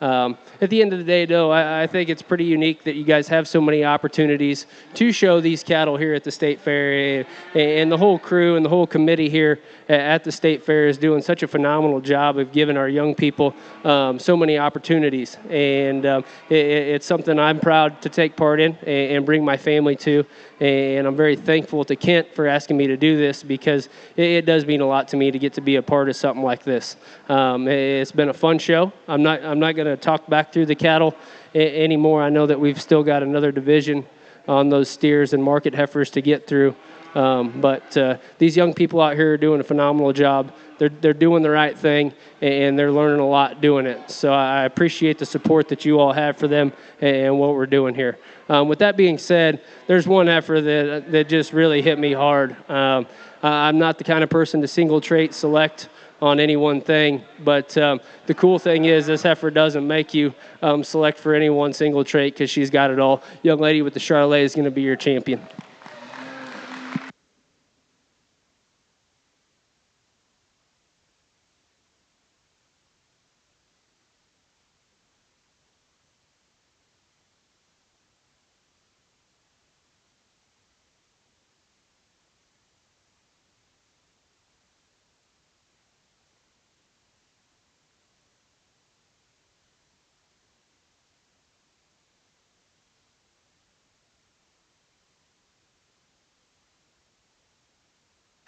At the end of the day, though, I think it's pretty unique that you guys have so many opportunities to show these cattle here at the State Fair, and the whole crew and the whole committee here at the State Fair is doing such a phenomenal job of giving our young people so many opportunities, and it's something I'm proud to take part in and bring my family to, and I'm very thankful to Kent for asking me to do this because it does mean a lot to me to get to be a part of something like this. It's been a fun show. I'm not going to talk back through the cattle anymore. I know that we've still got another division on those steers and market heifers to get through. But these young people out here are doing a phenomenal job. They're doing the right thing, and they're learning a lot doing it. So I appreciate the support that you all have for them and what we're doing here. With that being said, there's one heifer that just really hit me hard. I'm not the kind of person to single trait select on any one thing, but the cool thing is this heifer doesn't make you select for any one single trait because she's got it all. Young lady with the Charolais is going to be your champion.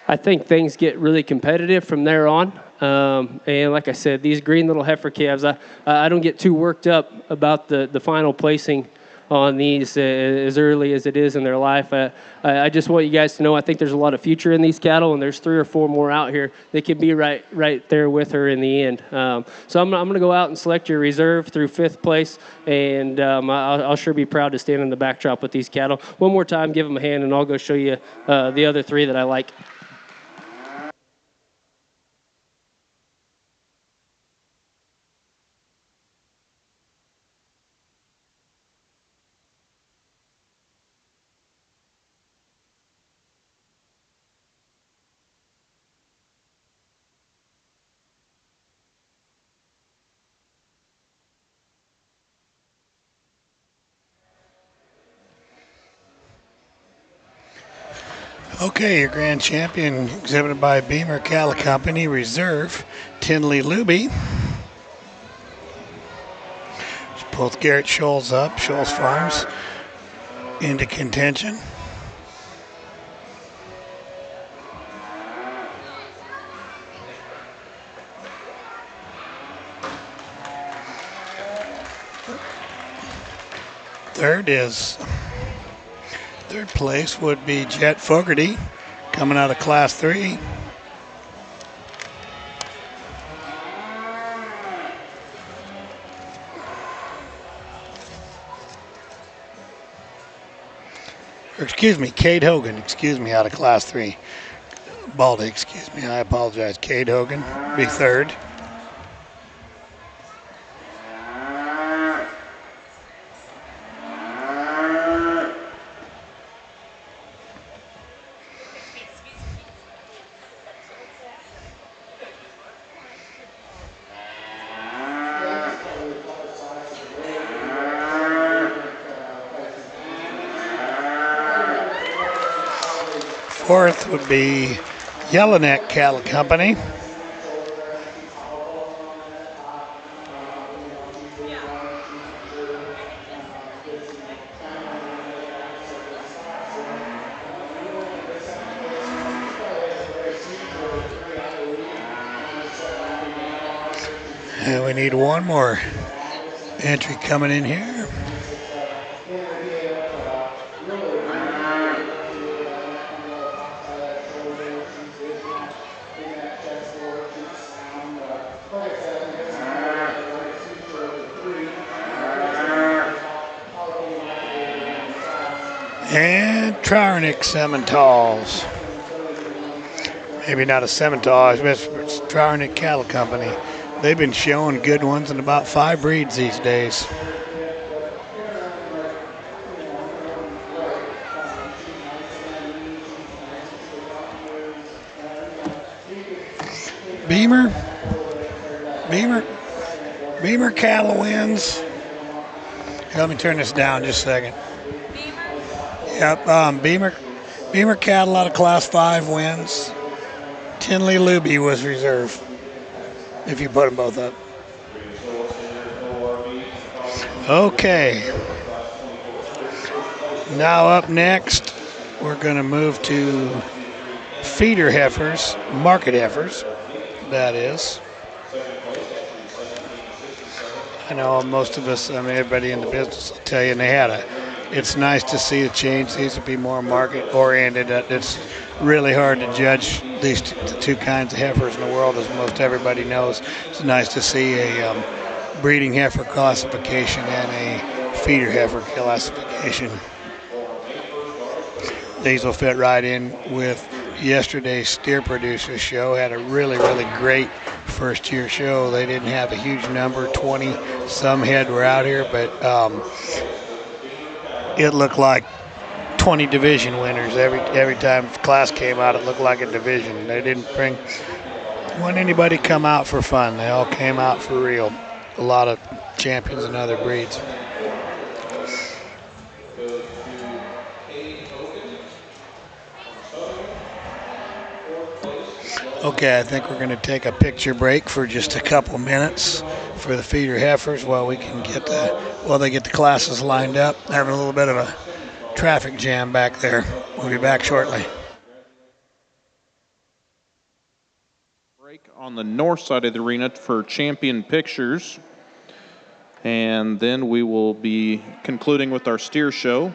I think things get really competitive from there on. And like I said, these green little heifer calves, I don't get too worked up about the final placing on these as early as it is in their life. I just want you guys to know I think there's a lot of future in these cattle, and there's 3 or 4 more out here that could be right there with her in the end. So I'm going to go out and select your reserve through 5th place, and I'll sure be proud to stand in the backdrop with these cattle. One more time, give them a hand, and I'll go show you the other 3 that I like. Okay, your grand champion exhibited by Beamer Cattle Company, Reserve, Tinley Luby. Both Garrett Scholes up, Scholes Farms into contention. Third place would be Jet Fogarty coming out of Class 3. Or excuse me, Cade Hogan, out of Class 3. Baldy, I apologize. Cade Hogan be third. Fourth would be Yellowneck Cattle Company. And we need one more entry coming in here. And Trarnick Simmentals. Maybe not a Simmental, it's Trarnick Cattle Company. They've been showing good ones in about 5 breeds these days. Beamer Cattle wins. Let me turn this down just a second. Yep, Beamer Cattle out of Class 5 wins. Tinley Luby was reserve, if you put them both up. Okay. Now up next, we're going to move to feeder heifers, market heifers, that is. I know most of us, everybody in the business will tell you, and it's nice to see a change. These will be more market-oriented. It's really hard to judge the 2 kinds of heifers in the world, as most everybody knows. It's nice to see a breeding heifer classification and a feeder heifer classification. These will fit right in with yesterday's steer producers show. Had a really, really great first-year show. They didn't have a huge number, 20 some head were out here, but it looked like 20 division winners. Every time class came out, it looked like a division. They didn't want anybody come out for fun. They all came out for real. A lot of champions and other breeds. Okay, I think we're going to take a picture break for just a couple minutes for the feeder heifers while they get the classes lined up. Having a little bit of a traffic jam back there. We'll be back shortly. on the north side of the arena for champion pictures. And then we will be concluding with our steer show.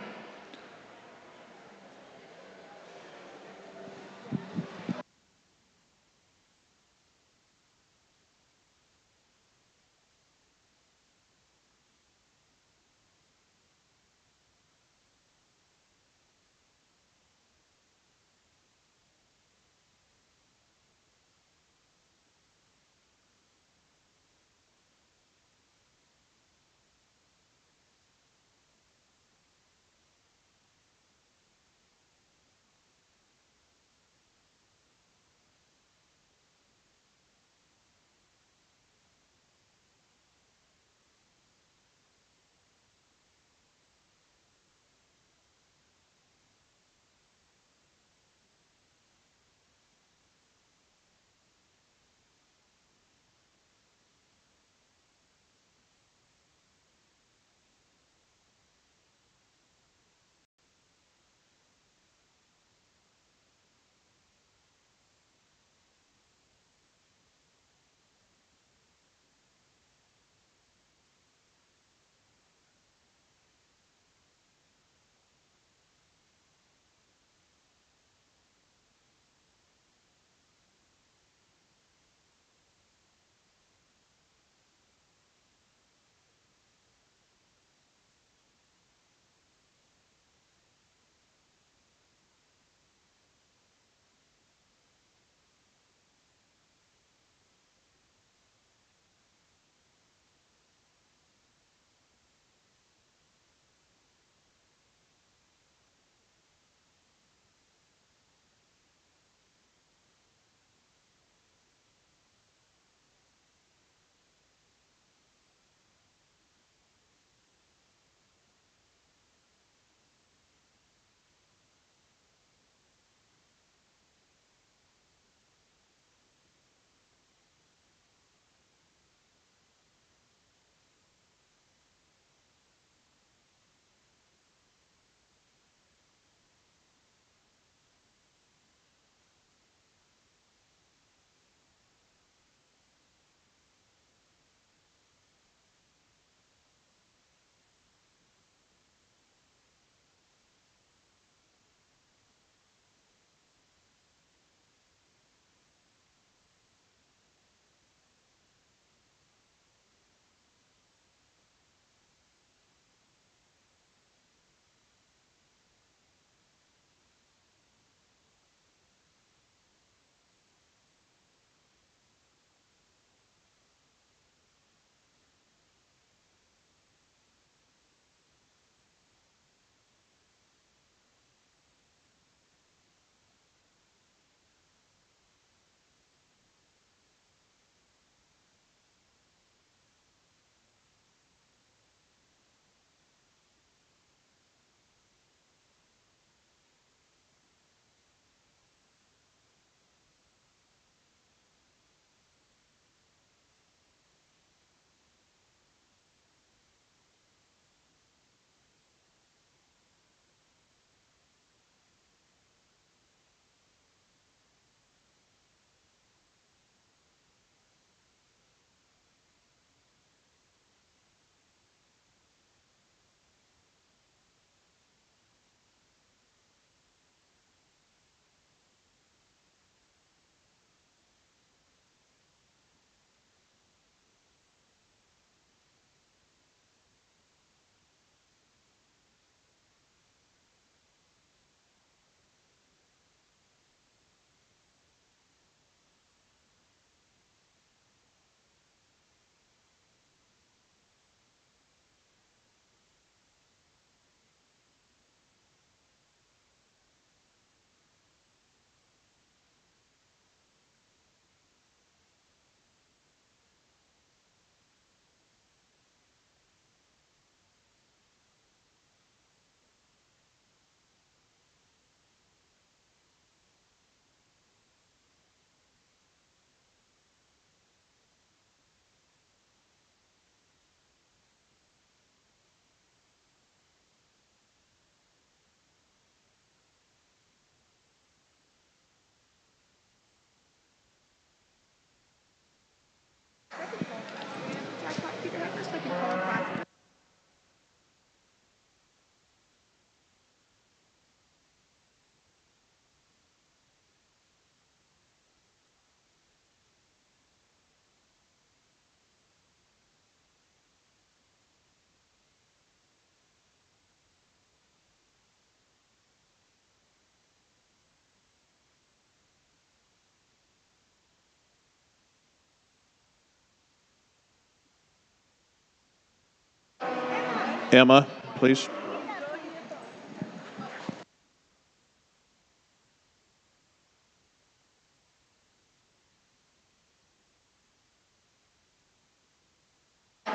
Emma, please.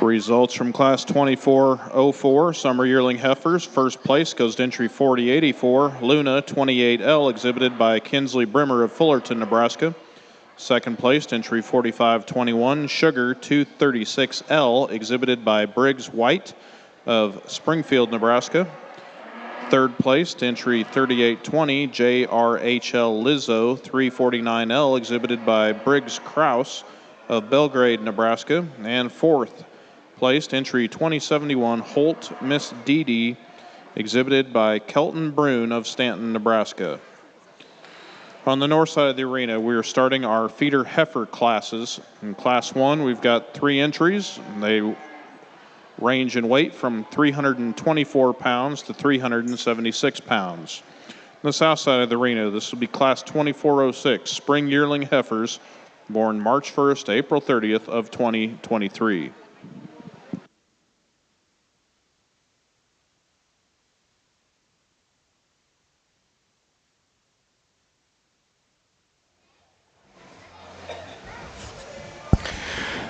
Results from Class 2404 Summer Yearling Heifers. First place goes to entry 4084, Luna 28L, exhibited by Kinsley Brimmer of Fullerton, Nebraska. Second place, entry 4521, Sugar 236L, exhibited by Briggs White of Springfield, Nebraska. Third place, entry 3820, JRHL Lizzo 349L, exhibited by Briggs Kraus of Belgrade, Nebraska. And fourth placed, entry 2071, Holt Miss Dee, exhibited by Kelton Brune of Stanton, Nebraska. On the north side of the arena, we are starting our feeder heifer classes. In Class 1, we've got 3 entries. They range in weight from 324 pounds to 376 pounds. On the south side of the arena, this will be Class 2406, Spring Yearling Heifers, born March 1st to April 30th of 2023.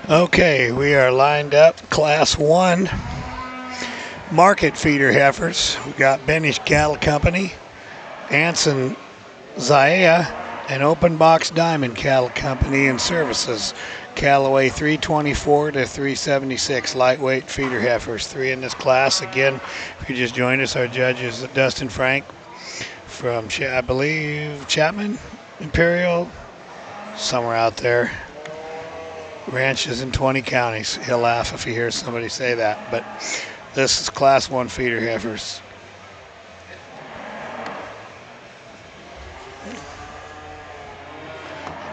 Okay, we are lined up. Class 1 market feeder heifers. We've got Benish Cattle Company, Anson Zaya, and Open Box Diamond Cattle Company and Services. Callaway 324 to 376 lightweight feeder heifers. 3 in this class. Again, if you just joined us, our judge is Dustin Frank from, I believe, Chapman, Imperial, somewhere out there. Ranches in 20 counties. He'll laugh if he hears somebody say that. But this is Class 1 feeder heifers.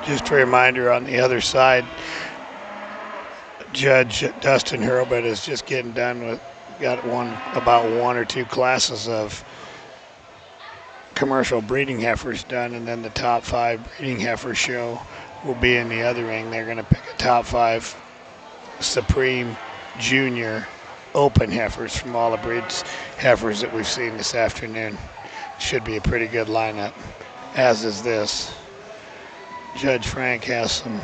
Just a reminder, on the other side, Judge Dustin Hurlbut is just getting done with, got about 1 or 2 classes of commercial breeding heifers done, and then the top 5 breeding heifer show will be in the other ring. They're going to pick a top 5 Supreme Junior Open heifers from all the breeds heifers that we've seen this afternoon. Should be a pretty good lineup, as is this. Judge Frank has some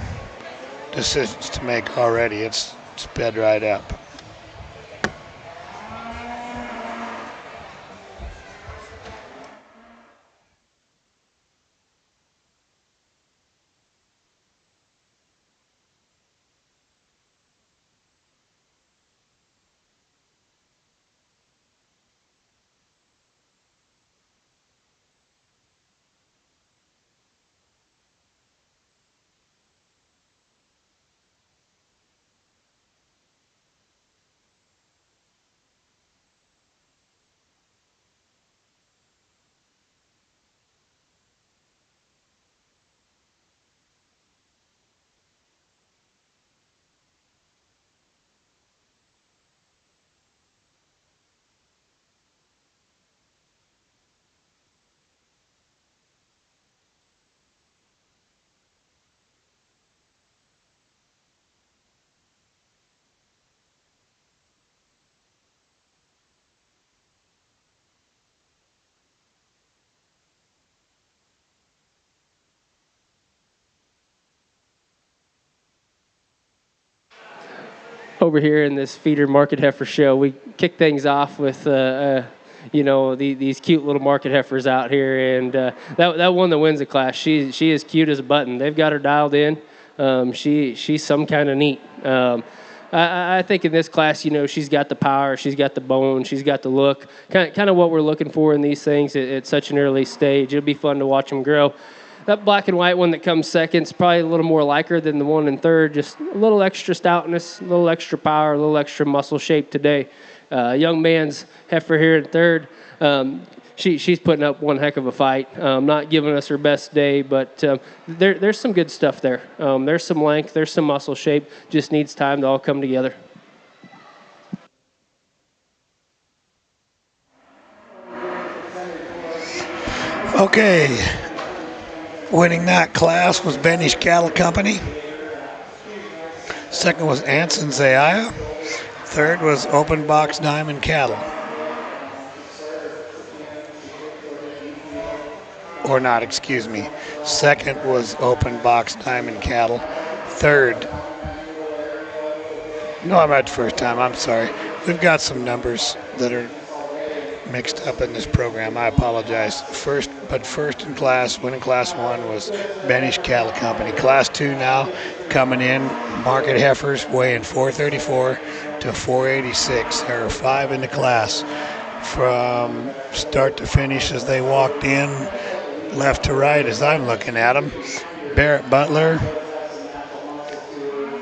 decisions to make already. It's sped right up. Over here in this feeder market heifer show, we kick things off with these cute little market heifers out here, and that one that wins the class, she is cute as a button. They've got her dialed in. She's some kind of neat. I think in this class, she's got the power, she's got the bone, she's got the look, kind of what we're looking for in these things at such an early stage. It'll be fun to watch them grow. that black and white one that comes second is probably a little more like her than the one in third. Just a little extra stoutness, a little extra power, a little extra muscle shape today. Young man's heifer here in third. She's putting up one heck of a fight. Not giving us her best day, but there's some good stuff there. There's some length, there's some muscle shape. Just needs time to all come together. Okay, winning that class was Benish Cattle Company. Second was Anson Zayaya. Third was Open Box Diamond Cattle. Or not, excuse me. Second was Open Box Diamond Cattle. Third, no, I'm at the first time, I'm sorry. We've got some numbers that are mixed up in this program. I apologize. First in class, winning class 1 was Benish Cattle Company. Class 2 now coming in, market heifers weighing 434 to 486. There are 5 in the class. From start to finish as they walked in, left to right as I'm looking at them. Barrett Butler,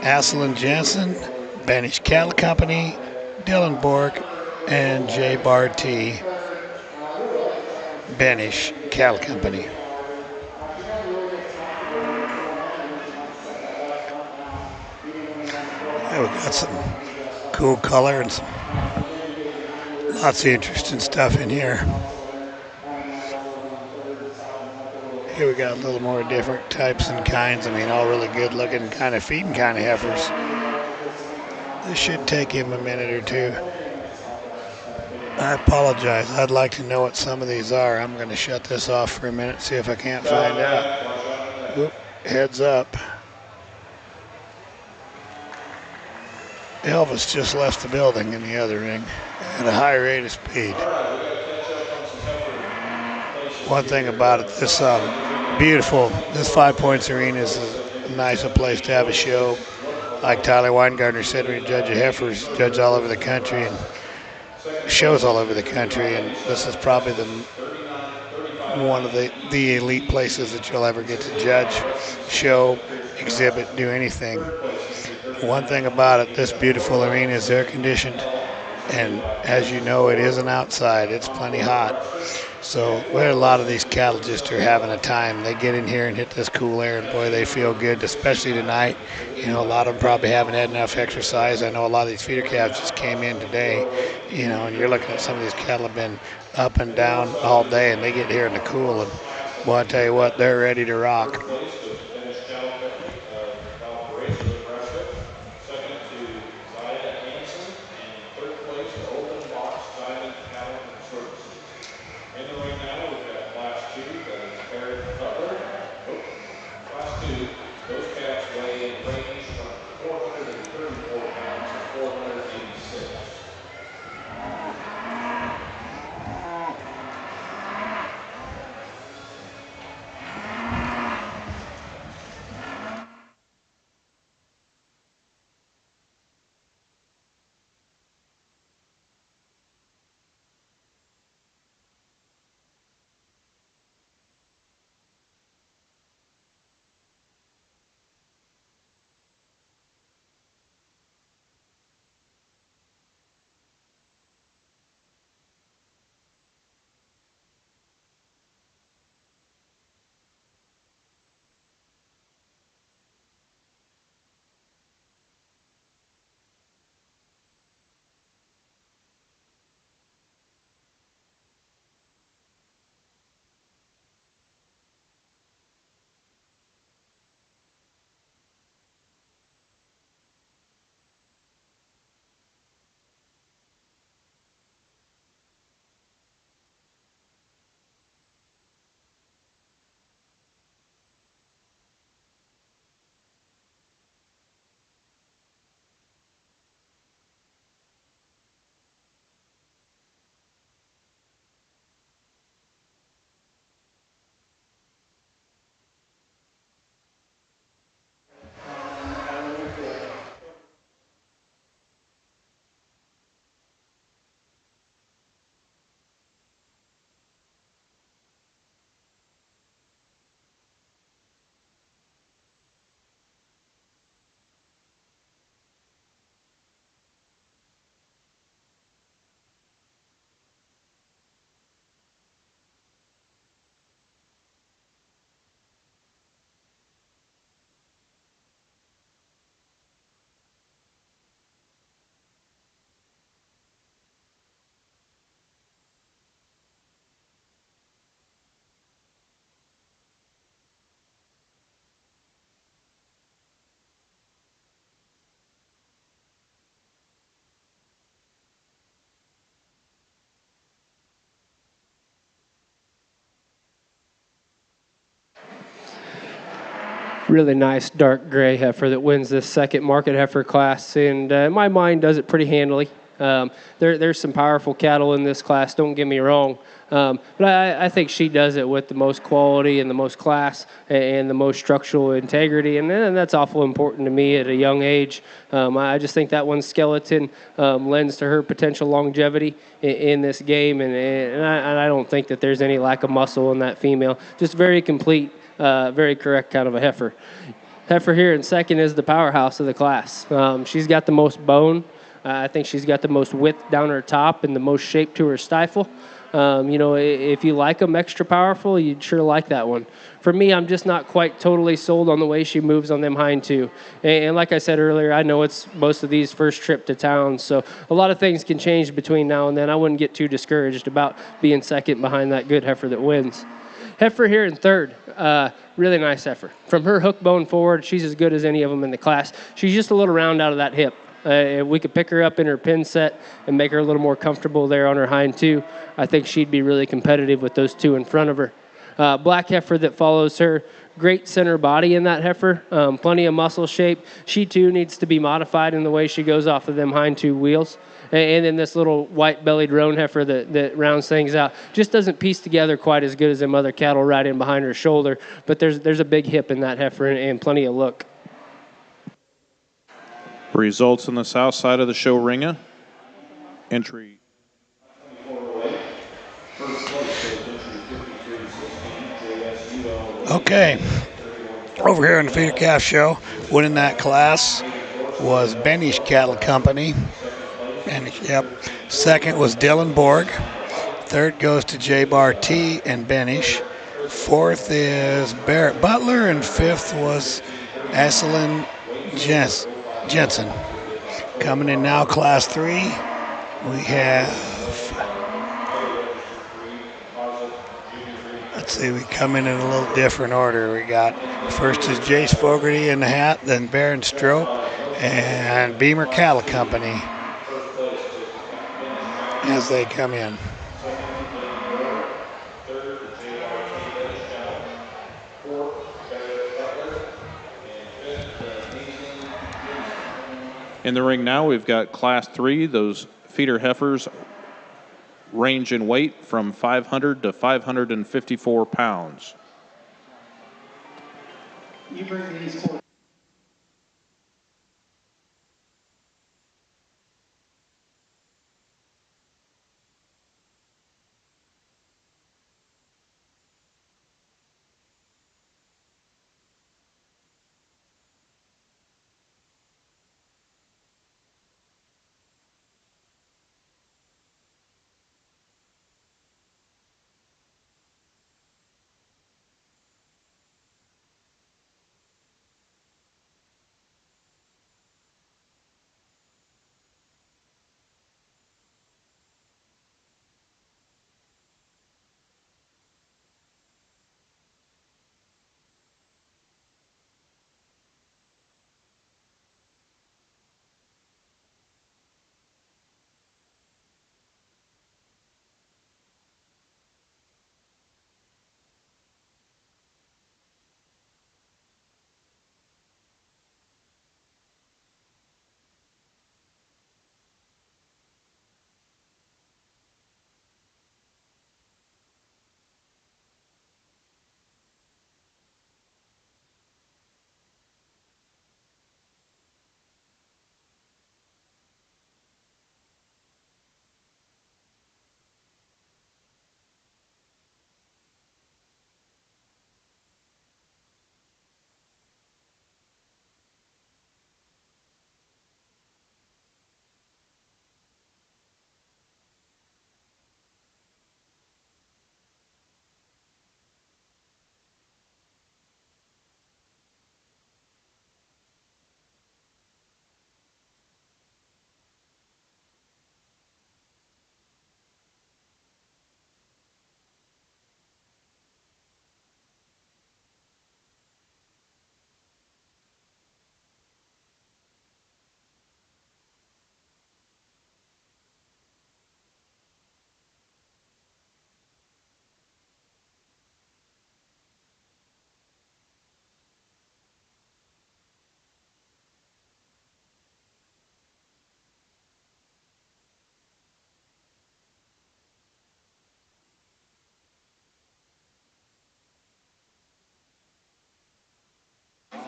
Asselin Jensen, Benish Cattle Company, Dylan Bork, and Jay Barty, Benish Cattle Company. Yeah, we got some cool color and some lots of interesting stuff in here. Here we got a little more different types and kinds. I mean, all really good looking kind of feeding kind of heifers. This should take him a minute or two. I apologize. I'd like to know what some of these are. I'm going to shut this off for a minute, see if I can't find out. Oop, heads up. Elvis just left the building in the other ring at a high rate of speed. One thing about it, this this 5 Points Arena is a nice a place to have a show. Like Tyler Weingartner said, we judge heifers, judge all over the country and shows all over the country, and this is probably one of the elite places that you'll ever get to judge, show, exhibit, do anything. One thing about it, this beautiful arena is air conditioned, and as you know, it isn't outside. It's plenty hot. So where a lot of these cattle just are having a time. They get in here and hit this cool air, and boy, they feel good, especially tonight. You know, a lot of them probably haven't had enough exercise. I know a lot of these feeder calves just came in today, you know, and you're looking at some of these cattle have been up and down all day, and they get here in the cool, and boy, I tell you what, they're ready to rock. Really nice dark gray heifer that wins this second market heifer class, and in my mind does it pretty handily. There's some powerful cattle in this class, don't get me wrong, but I think she does it with the most quality and the most class and the most structural integrity, and that's awful important to me at a young age. I just think that one skeleton lends to her potential longevity in this game, and I don't think that there's any lack of muscle in that female. Just very complete, very correct kind of a heifer. Heifer here in second is the powerhouse of the class. She's got the most bone. I think she's got the most width down her top and the most shape to her stifle. If you like them extra powerful, you'd sure like that one. For me, I'm just not quite totally sold on the way she moves on them hind two. And like I said earlier, I know it's most of these first trip to town, so a lot of things can change between now and then. I wouldn't get too discouraged about being second behind that good heifer that wins. Heifer here in third, really nice heifer. From her hook bone forward, she's as good as any of them in the class. She's just a little round out of that hip. If we could pick her up in her pin set and make her a little more comfortable there on her hind two, I think she'd be really competitive with those two in front of her. Black heifer that follows her, great center body in that heifer, plenty of muscle shape. She too needs to be modified in the way she goes off of them hind two wheels. And then this little white-bellied roan heifer that rounds things out just doesn't piece together quite as good as them other cattle right in behind her shoulder. But there's a big hip in that heifer and plenty of look. Results on the south side of the show ringa. Entry. Okay. Over here in the feeder calf show, winning that class was Benish Cattle Company. Benish, yep. Second was Dylan Borg. Third goes to J Bar T and Benish. Fourth is Barrett Butler, and fifth was Asselin Jensen. Coming in now, class 3, we have, let's see, we come in a little different order. We got, first is Jace Fogarty in the hat, then Baron Strope, and Beamer Cattle Company as they come in. In the ring now, we've got Class 3. Those feeder heifers range in weight from 500 to 554 pounds. You bring these four.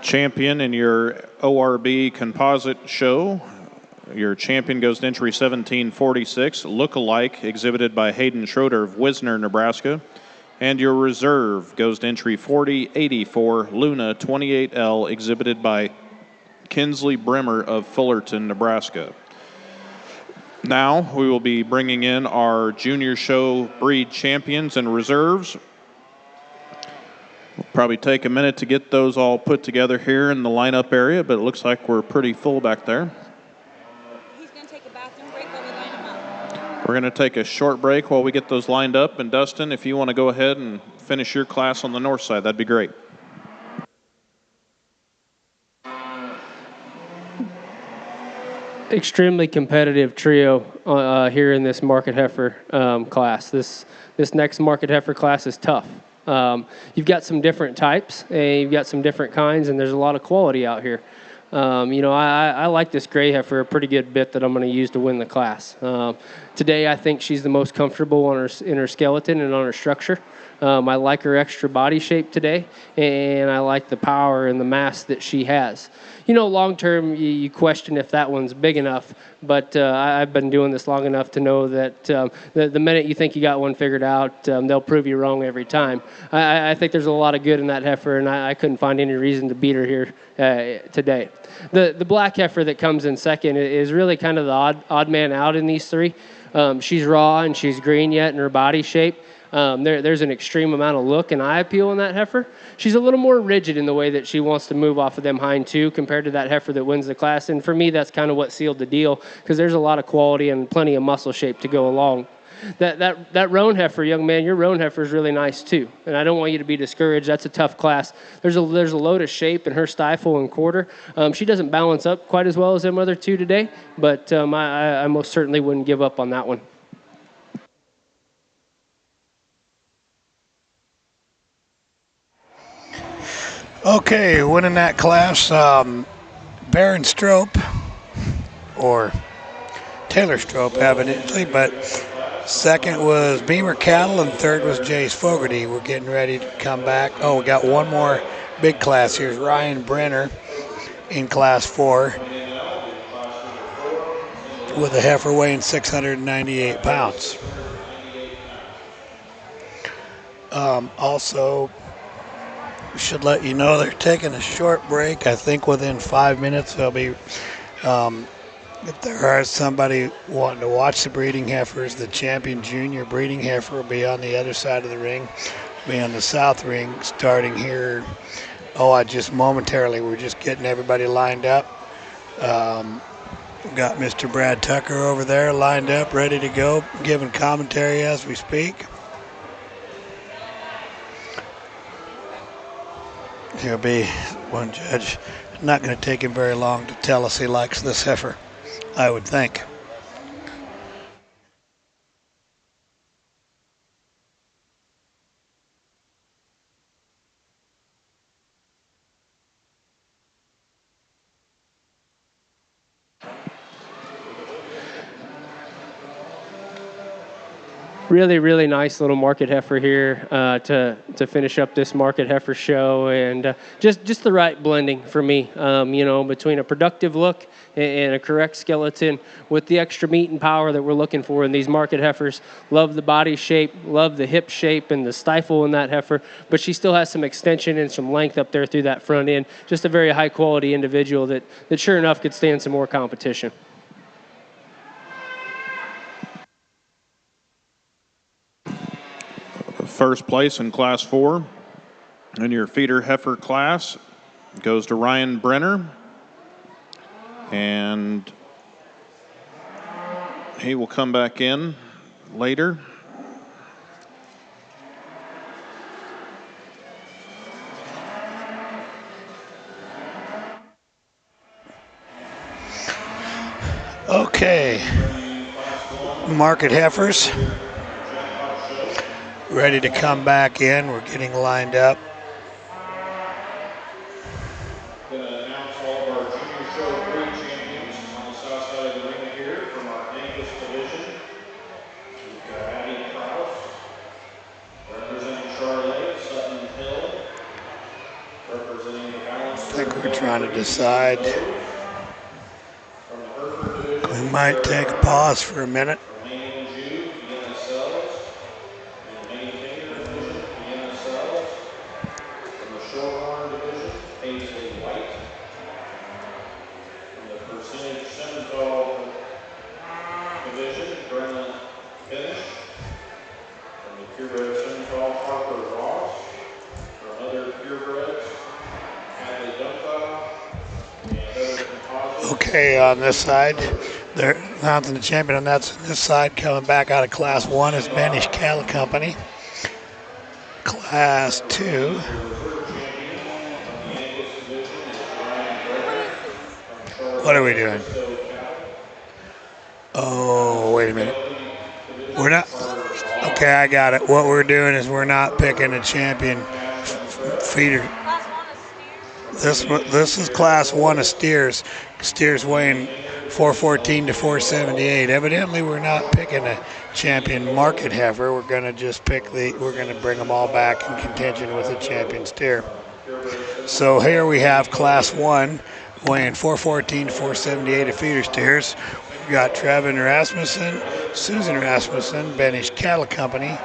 Champion in your ORB composite show. Your champion goes to entry 1746, look-alike, exhibited by Hayden Schroeder of Wisner, Nebraska. And your reserve goes to entry 4084, Luna 28L, exhibited by Kinsley Bremer of Fullerton, Nebraska. Now we will be bringing in our junior show breed champions and reserves. We'll probably take a minute to get those all put together here in the lineup area, but it looks like we're pretty full back there. We're going to take a short break while we get those lined up. And Dustin, if you want to go ahead and finish your class on the north side, that'd be great. Extremely competitive trio here in this market heifer class. This next market heifer class is tough. You've got some different types, and you've got some different kinds, and there's a lot of quality out here. I like this gray heifer a pretty good bit that I'm going to use to win the class. Today, I think she's the most comfortable in her skeleton and on her structure. I like her extra body shape today, and I like the power and the mass that she has. Long term, you question if that one's big enough, but I've been doing this long enough to know that the minute you think you got one figured out, they'll prove you wrong every time. I think there's a lot of good in that heifer, and I couldn't find any reason to beat her here today. The black heifer that comes in second is really kind of the odd man out in these three. She's raw and she's green yet in her body shape. There's an extreme amount of look and eye appeal in that heifer. She's a little more rigid in the way that she wants to move off of them hind two compared to that heifer that wins the class. And for me, that's kind of what sealed the deal because there's a lot of quality and plenty of muscle shape to go along. That roan heifer, young man, your roan heifer is really nice too. And I don't want you to be discouraged. That's a tough class. There's a load of shape in her stifle and quarter. She doesn't balance up quite as well as them other two today, but I most certainly wouldn't give up on that one. Okay, winning that class, Baron Strope, or Taylor Strope evidently, but second was Beamer Cattle and third was Jace Fogarty. We're getting ready to come back. Oh, we got one more big class. Here's Ryan Brenner in class 4 with a heifer weighing 698 pounds. Also, we should let you know they're taking a short break. I think within 5 minutes they'll be, if there are somebody wanting to watch the breeding heifers, the champion junior breeding heifer will be on the other side of the ring, be on the south ring starting here. Just momentarily, we're just getting everybody lined up. We've got Mr. Brad Tucker over there lined up, ready to go, giving commentary as we speak. He'll be one judge. Not going to take him very long to tell us he likes this heifer, I would think. Really, really nice little market heifer here to finish up this market heifer show, and just the right blending for me. Between a productive look and a correct skeleton with the extra meat and power that we're looking for in these market heifers. Love the body shape, love the hip shape and the stifle in that heifer, but she still has some extension and some length up there through that front end. Just a very high quality individual that sure enough could stand some more competition. First place in class 4 in your feeder heifer class goes to Ryan Brenner, and he will come back in later. Okay, market heifers ready to come back in. We're getting lined up. Going to announce all of our junior show breed champions on the south side of the ring here from our Angus division. We've got Abby Krause representing Charlotte, Sutton Hill representing the balance. I think we're trying to decide. We might take a pause for a minute. Remaining Jude, Vienna Cells. Maintainer division, Vienna Cells. From the Shorthorn division, Paisley White. From the Percentage Simmental division, Brenna Finish. From the Purebred Simmental, Harper Ross. From other purebreds, Hadley Dumptile. And other composites. Okay, on this side, they're announcing the champion on this side. Coming back out of Class 1 is Banish Cattle Company. Class 2. What are we doing? Oh, wait a minute. We're not. Okay, I got it. What we're doing is we're not picking a champion feeder. This is Class 1 of steers. Steers weighing 414 to 478. Evidently, we're not picking a champion market heifer. We're going to just pick we're going to bring them all back in contention with a champion steer. So here we have Class 1 weighing 414 to 478 of feeder steers. We've got Trevin Rasmussen, Susan Rasmussen, Banish Cattle Company,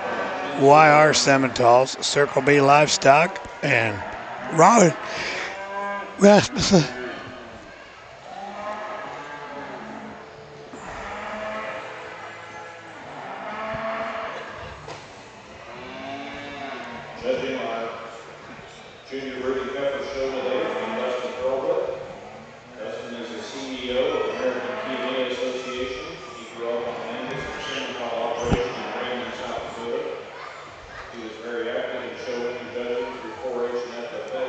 YR Simmentals, Circle B Livestock, and Robin Rasmussen. Judging our junior breeding heifer show today from Dustin Hurlbut. Dustin is the CEO of the American PMA Association. He grew up on the Angus and Simmental operation in Raymond, South Dakota. He was very active in showing and judging through 4-H and FFA.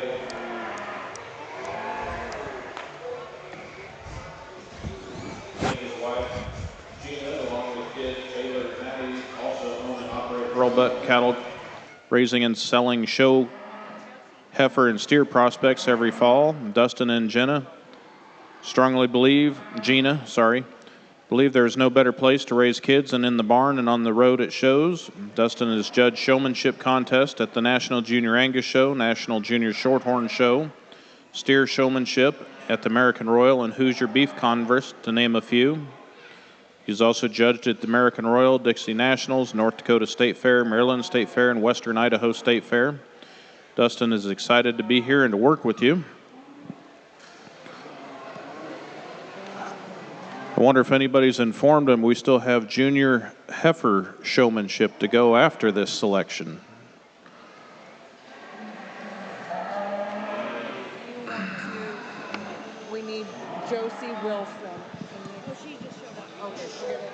He and his wife, Gina, along with kids Taylor and Maddie, also own and operate Hurlbut cattle raising and selling show heifer and steer prospects every fall. Dustin and Gina believe there is no better place to raise kids than in the barn and on the road at shows. Dustin has judged showmanship contests at the National Junior Angus Show, National Junior Shorthorn Show, steer showmanship at the American Royal and Hoosier Beef Converse, to name a few. He's also judged at the American Royal, Dixie Nationals, North Dakota State Fair, Maryland State Fair, and Western Idaho State Fair. Dustin is excited to be here and to work with you. I wonder if anybody's informed him we still have junior heifer showmanship to go after this selection. We need Josie Wilson. She just showed up. Okay, forget it.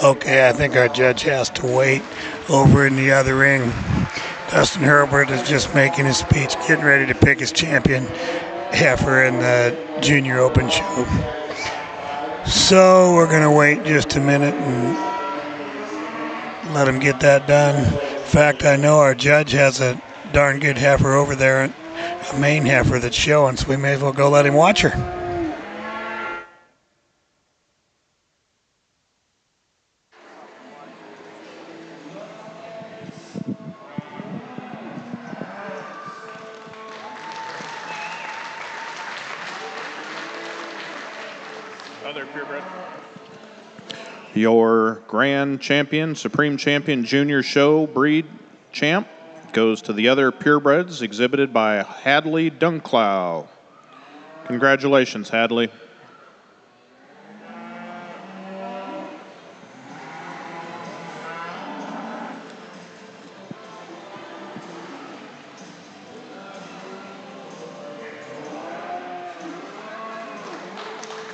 Okay, I think our judge has to wait over in the other ring. Dustin Herbert is just making his speech, getting ready to pick his champion heifer in the Junior Open show. So we're going to wait just a minute and let him get that done. In fact, I know our judge has a darn good heifer over there, a main heifer that's showing, so we may as well go let him watch her. Your grand champion, supreme champion, junior show breed champ goes to the other purebreds exhibited by Hadley Dunklow. Congratulations, Hadley.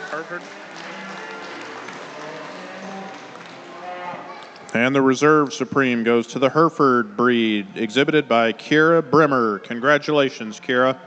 Harvard. And the reserve supreme goes to the Hereford breed, exhibited by Kira Brimmer. Congratulations, Kira.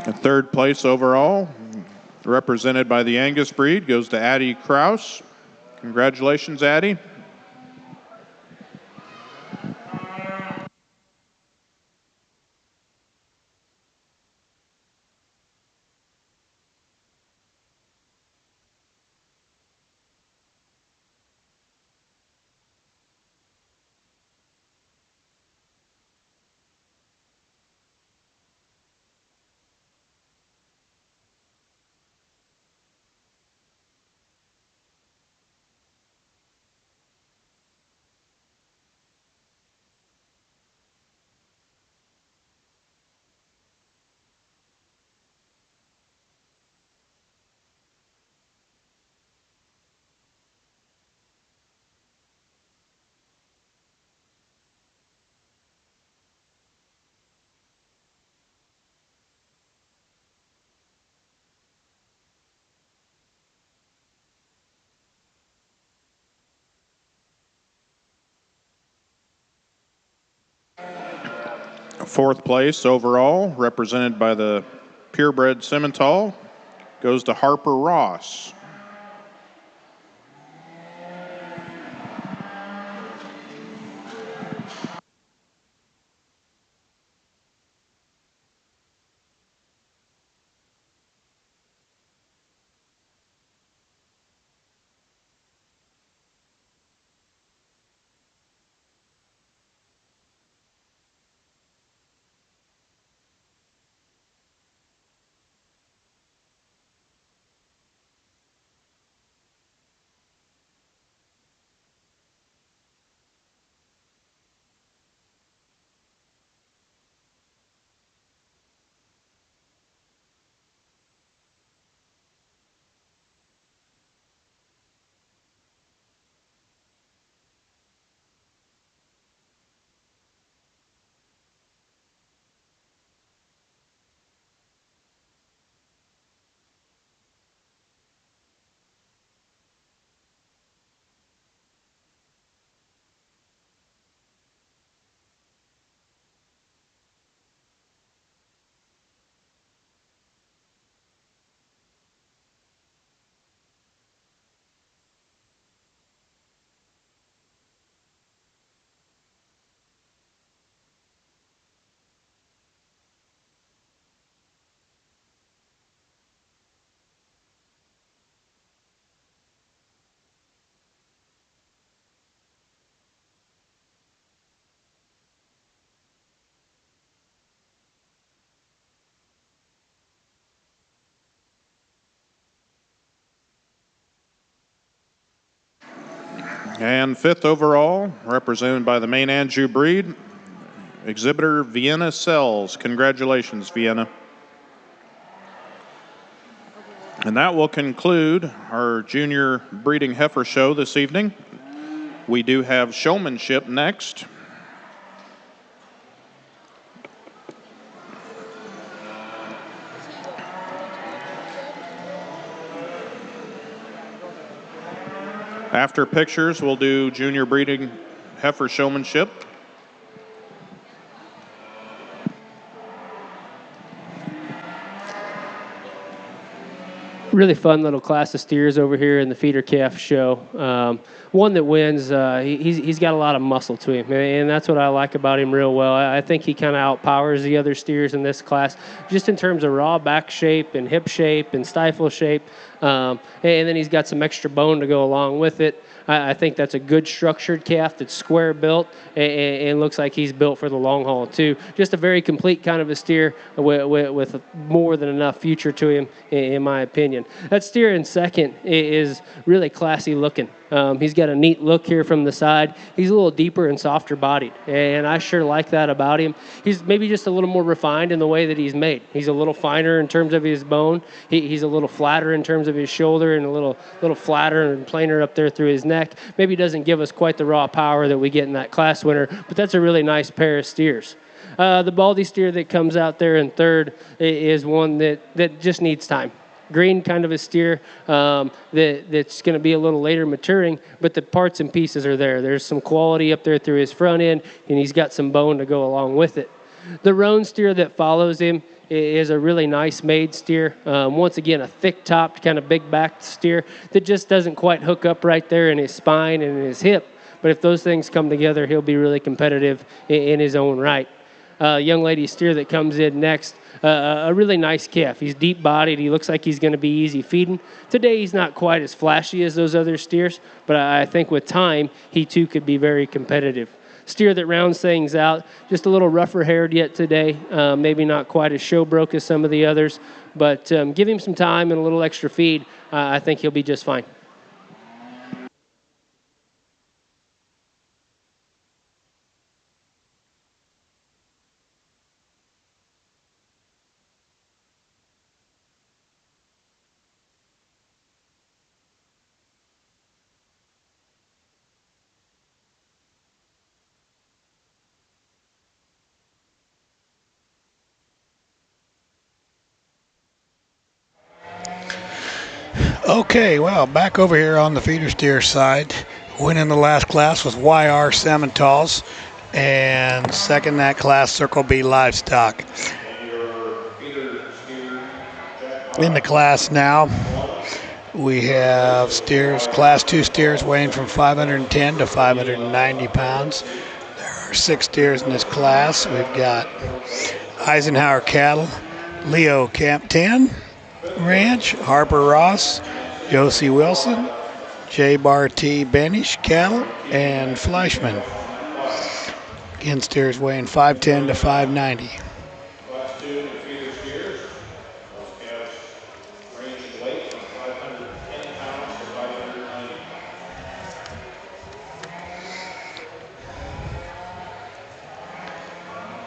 Third place overall, represented by the Angus breed, goes to Addie Kraus. Congratulations, Addie. Fourth place overall, represented by the purebred Simmental, goes to Harper Ross. And 5th overall, represented by the main Anjou breed, exhibitor Vienna Sells. Congratulations, Vienna. And that will conclude our junior breeding heifer show this evening. We do have showmanship next. After pictures, we'll do junior breeding heifer showmanship. Really fun little class of steers over here in the feeder calf show. One that wins, he's got a lot of muscle to him, and that's what I like about him real well. I think he kind of outpowers the other steers in this class, just in terms of raw back shape and hip shape and stifle shape, and then he's got some extra bone to go along with it. I think that's a good structured calf that's square built and looks like he's built for the long haul too. Just a very complete kind of a steer with more than enough future to him, in my opinion. That steer in second is really classy looking. He's got a neat look here from the side. He's a little deeper and softer bodied, and I sure like that about him. He's maybe just a little more refined in the way that he's made. He's a little finer in terms of his bone. He's a little flatter in terms of his shoulder and a little flatter and plainer up there through his neck. Maybe doesn't give us quite the raw power that we get in that class winner, but that's a really nice pair of steers. The Baldy steer that comes out there in third is one that just needs time. Green kind of a steer that's going to be a little later maturing, but the parts and pieces are there. There's some quality up there through his front end, and he's got some bone to go along with it. The roan steer that follows him is a really nice made steer. Once again, a thick-topped, kind of big-backed steer that just doesn't quite hook up right there in his spine and in his hip. But if those things come together, he'll be really competitive in his own right. Young lady steer that comes in next, a really nice calf. He's deep-bodied. He looks like he's going to be easy feeding. Today, he's not quite as flashy as those other steers, but I think with time, he too could be very competitive. Steer that rounds things out, just a little rougher haired yet today, maybe not quite as show broke as some of the others, but give him some time and a little extra feed. I think he'll be just fine. Okay, well, back over here on the feeder steer side, winning the last class was YR Simmentals, and second that class, Circle B Livestock. In the class now, we have steers, class 2 steers weighing from 510 to 590 pounds. There are 6 steers in this class. We've got Eisenhower Cattle, Leo Camp 10 Ranch, Harper Ross, Josie Wilson, J. Bar T. Banish Cattle, and Fleischman. Again, steers weighing 510 to 590. Class 2 and feeder steers. Those calves range in weight from 510 pounds to 590.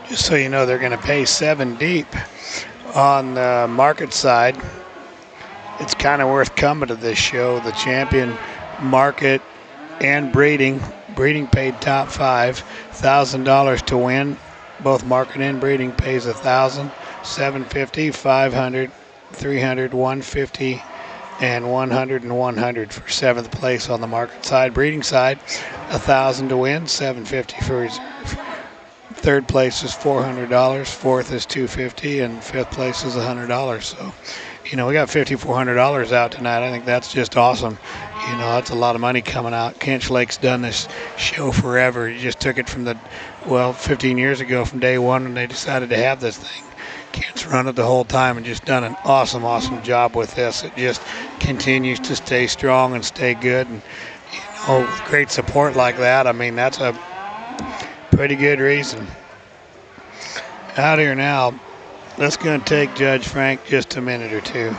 Just so you know, they're going to pay 7 deep on the market side. It's kind of worth coming to this show. The champion market and breeding paid top 5, $1,000 to win. Both market and breeding pays $1,000, $750, $500, $300, $150, and $100 and $100 for 7th place on the market side. Breeding side, $1,000 to win, $750 for reserve. 3rd place is $400, 4th is $250, and 5th place is $100. So, you know, we got $5,400 out tonight. I think that's just awesome. You know, that's a lot of money coming out. Kench Lake's done this show forever. He just took it from 15 years ago from day one when they decided to have this thing. Ken's run it the whole time and just done an awesome job with this. It just continues to stay strong and stay good. And, you know, with great support like that, I mean, that's a pretty good reason. Out here now, that's going to take Judge Frank just a minute or two.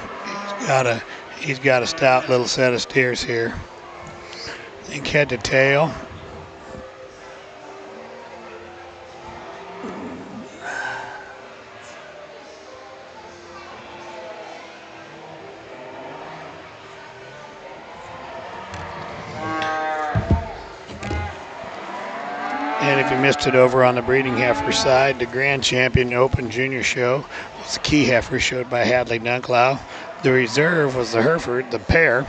He's got a stout little set of steers here. think head to tail. And if you missed it over on the breeding heifer side, the grand champion open junior show was the key heifer showed by Hadley Dunklau. The reserve was the Hereford, the pair,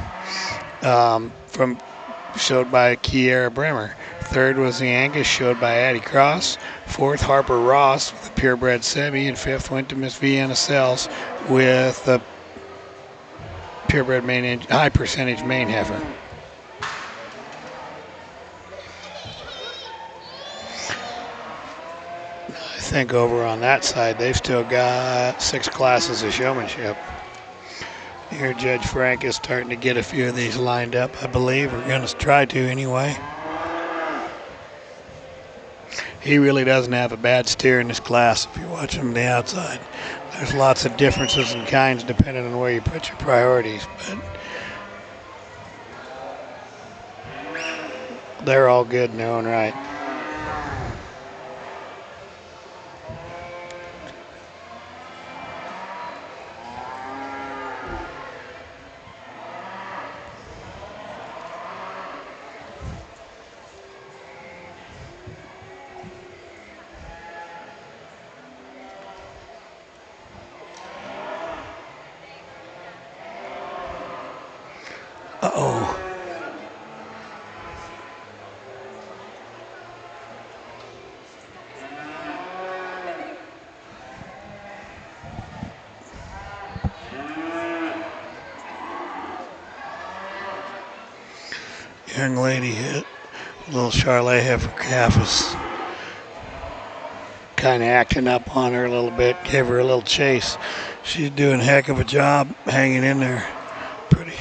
showed by Kiera Bremer. Third was the Angus, showed by Addie Cross. Fourth, Harper Ross with the purebred semi. And fifth went to Miss Vienna Sells with the purebred high percentage main heifer. I think over on that side, they've still got 6 classes of showmanship. Here, Judge Frank is starting to get a few of these lined up, I believe. We're going to try to anyway. He really doesn't have a bad steer in this class if you watch him on the outside. There's lots of differences in kinds depending on where you put your priorities, but they're all good in their own right. Uh-oh. Young lady hit. Little Charlet heifer calf is kind of acting up on her a little bit. Gave her a little chase. She's doing a heck of a job hanging in there. Pretty.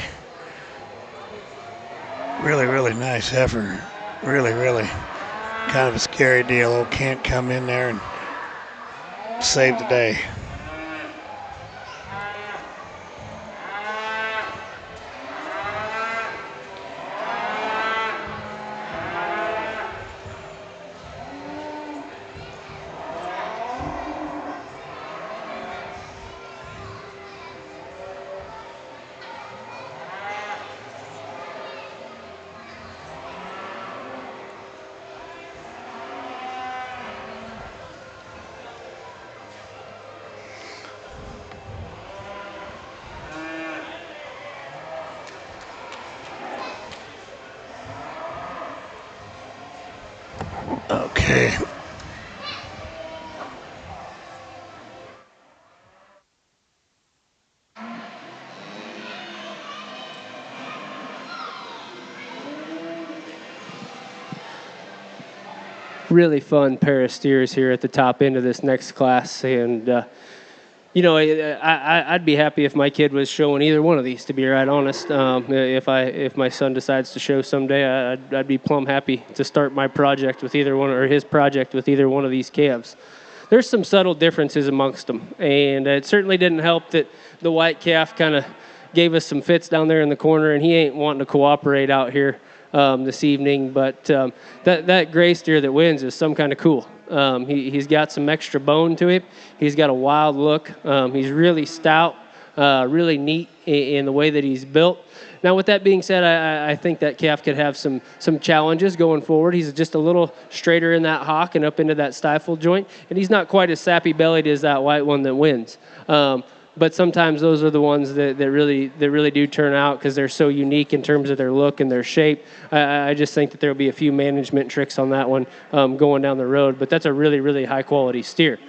Really, really nice heifer. Really, really kind of a scary deal. Oh, can't come in there and save the day. Okay. Really fun pair of steers here at the top end of this next class, and you know, I'd be happy if my kid was showing either one of these, to be right honest. If my son decides to show someday, I'd be plumb happy to start my project with either one, or his project with either one of these calves. There's some subtle differences amongst them, and it certainly didn't help that the white calf kind of gave us some fits down there in the corner, and he ain't wanting to cooperate out here this evening. But that gray steer that wins is some kind of cool. He's got some extra bone to him. He's got a wild look. He's really stout, really neat in the way that he's built. Now, with that being said, I think that calf could have some challenges going forward. He's just a little straighter in that hock and up into that stifle joint, and he's not quite as sappy-bellied as that white one that wins. But sometimes those are the ones that really do turn out because they're so unique in terms of their look and their shape. I just think that there will be a few management tricks on that one going down the road. But that's a really, really high-quality steer.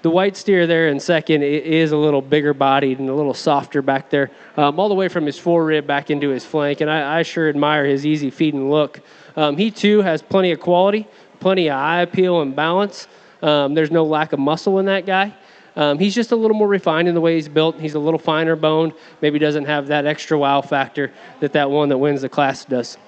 The white steer there in second is a little bigger bodied and a little softer back there, all the way from his forerib back into his flank. And I sure admire his easy feeding look. He, too, has plenty of quality, plenty of eye appeal and balance. There's no lack of muscle in that guy. He's just a little more refined in the way he's built. He's a little finer boned. Maybe doesn't have that extra wow factor that one that wins the class does.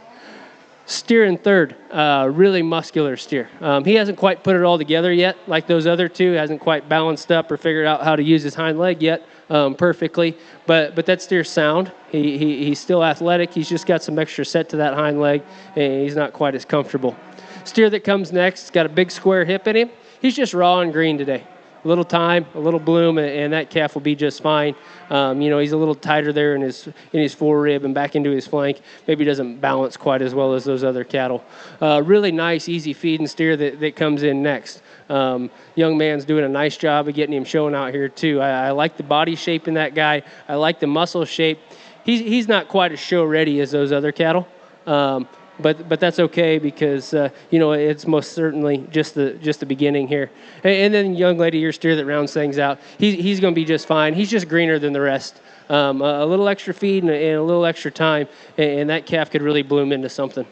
Steer in third, really muscular steer. He hasn't quite put it all together yet like those other two. Hasn't quite balanced up or figured out how to use his hind leg yet. perfectly. But that steer's sound. He's still athletic. He's just got some extra set to that hind leg, and he's not quite as comfortable. Steer that comes next, got a big square hip in him. He's just raw and green today. A little time, a little bloom, and that calf will be just fine. He's a little tighter there in his forerib and back into his flank. Maybe doesn't balance quite as well as those other cattle. Really nice, easy feeding steer that comes in next. Young man's doing a nice job of getting him showing out here too. I like the body shape in that guy. I like the muscle shape. He's not quite as show ready as those other cattle. But that's okay because it's most certainly just the beginning here. And then young lady here, steer that rounds things out. He's going to be just fine. He's just greener than the rest. A little extra feed and a little extra time, and that calf could really bloom into something.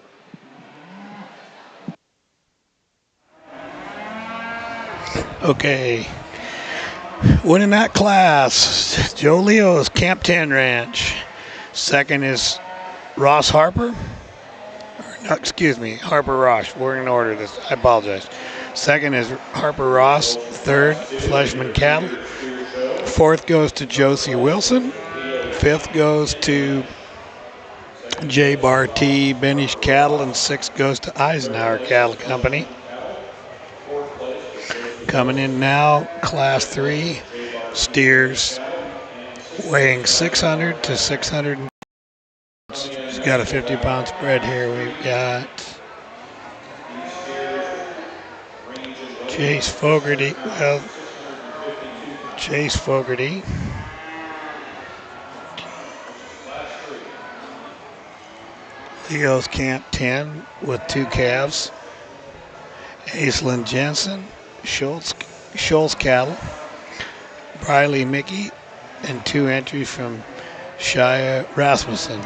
Okay. Winning that class, Joe Leo's Camp 10 Ranch. Second is Ross Harper. Harper Ross. We're in order this. I apologize. Second is Harper Ross. Third, Fleshman Cattle. Fourth goes to Josie Wilson. Fifth goes to J. Bar T. Benish Cattle. And sixth goes to Eisenhower Cattle Company. Coming in now, Class 3 steers weighing 600 to 600. He's got a 50-pound spread here. We've got Chase Fogarty. Leo's Camp 10 with 2 calves. Aislinn Jensen, Schultz Cattle, Briley Mickey, and 2 entries from Shia Rasmussen.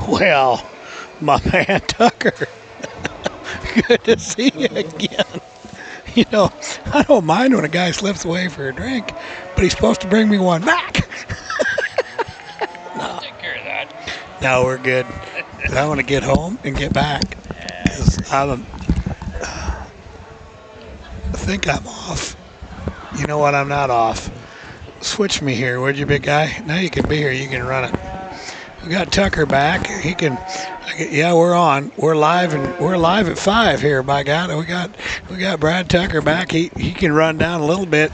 Well, my man Tucker, good to see you again. You know, I don't mind when a guy slips away for a drink, but he's supposed to bring me one back. No. Take care of that. No, we're good. 'Cause I want to get home and get back. 'Cause I think I'm off. You know what? I'm not off. Switch me here, would you, big guy? Now you can be here. You can run it. We got Tucker back. He can. Yeah, we're on. We're live, and we're live at 5 here. By God, we got Brad Tucker back. He can run down a little bit.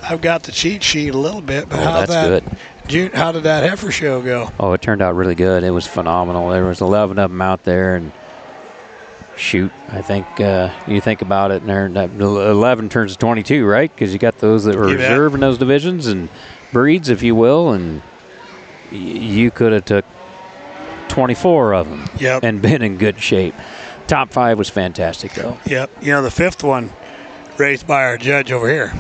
I've got the cheat sheet a little bit, but That's good. How did that heifer show go? Oh, it turned out really good. It was phenomenal. There was 11 of them out there, and shoot, I think you think about it, and there, that 11 turns to 22, right? Because you got those that were You bet. reserved in those divisions and breeds, if you will, and you could have took 24 of them Yep. and been in good shape. Top 5 was fantastic, though. Yep. You know, the 5th one raised by our judge over here.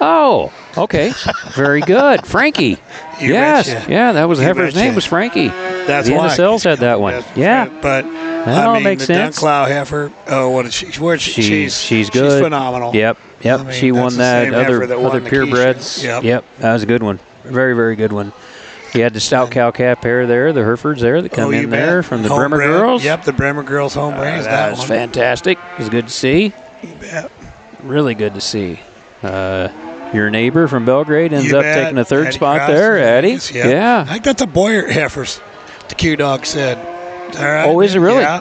Oh, okay. Very good. Frankie. You Yes. betcha. Yeah, that was You heifer's betcha. name was Frankie. That's the why. NSLs had that one. That's Yeah. good. But That all I mean, makes the sense. Dunklow heifer. Oh, what is she? Where's she? She's good. She's phenomenal. Yep. I mean, She that's won the that same heifer that won other the purebreds. Keishas. Yep. That was a good one. Very, very good one. You had the stout cow calf pair there, the Herefords there that come Oh, you in there bet. from the Home Bremer bred. girls. Yep, the Bremer girls home raised That that was one. fantastic. It was good to see. You bet. Really good to see. Your neighbor from Belgrade ends You up bet. taking the third Eddie spot Krause there, from Eddie. Vegas, yep. Yeah. I think that's a Boyer heifers. The Q Dog said. All right. Oh, is it really? Yeah.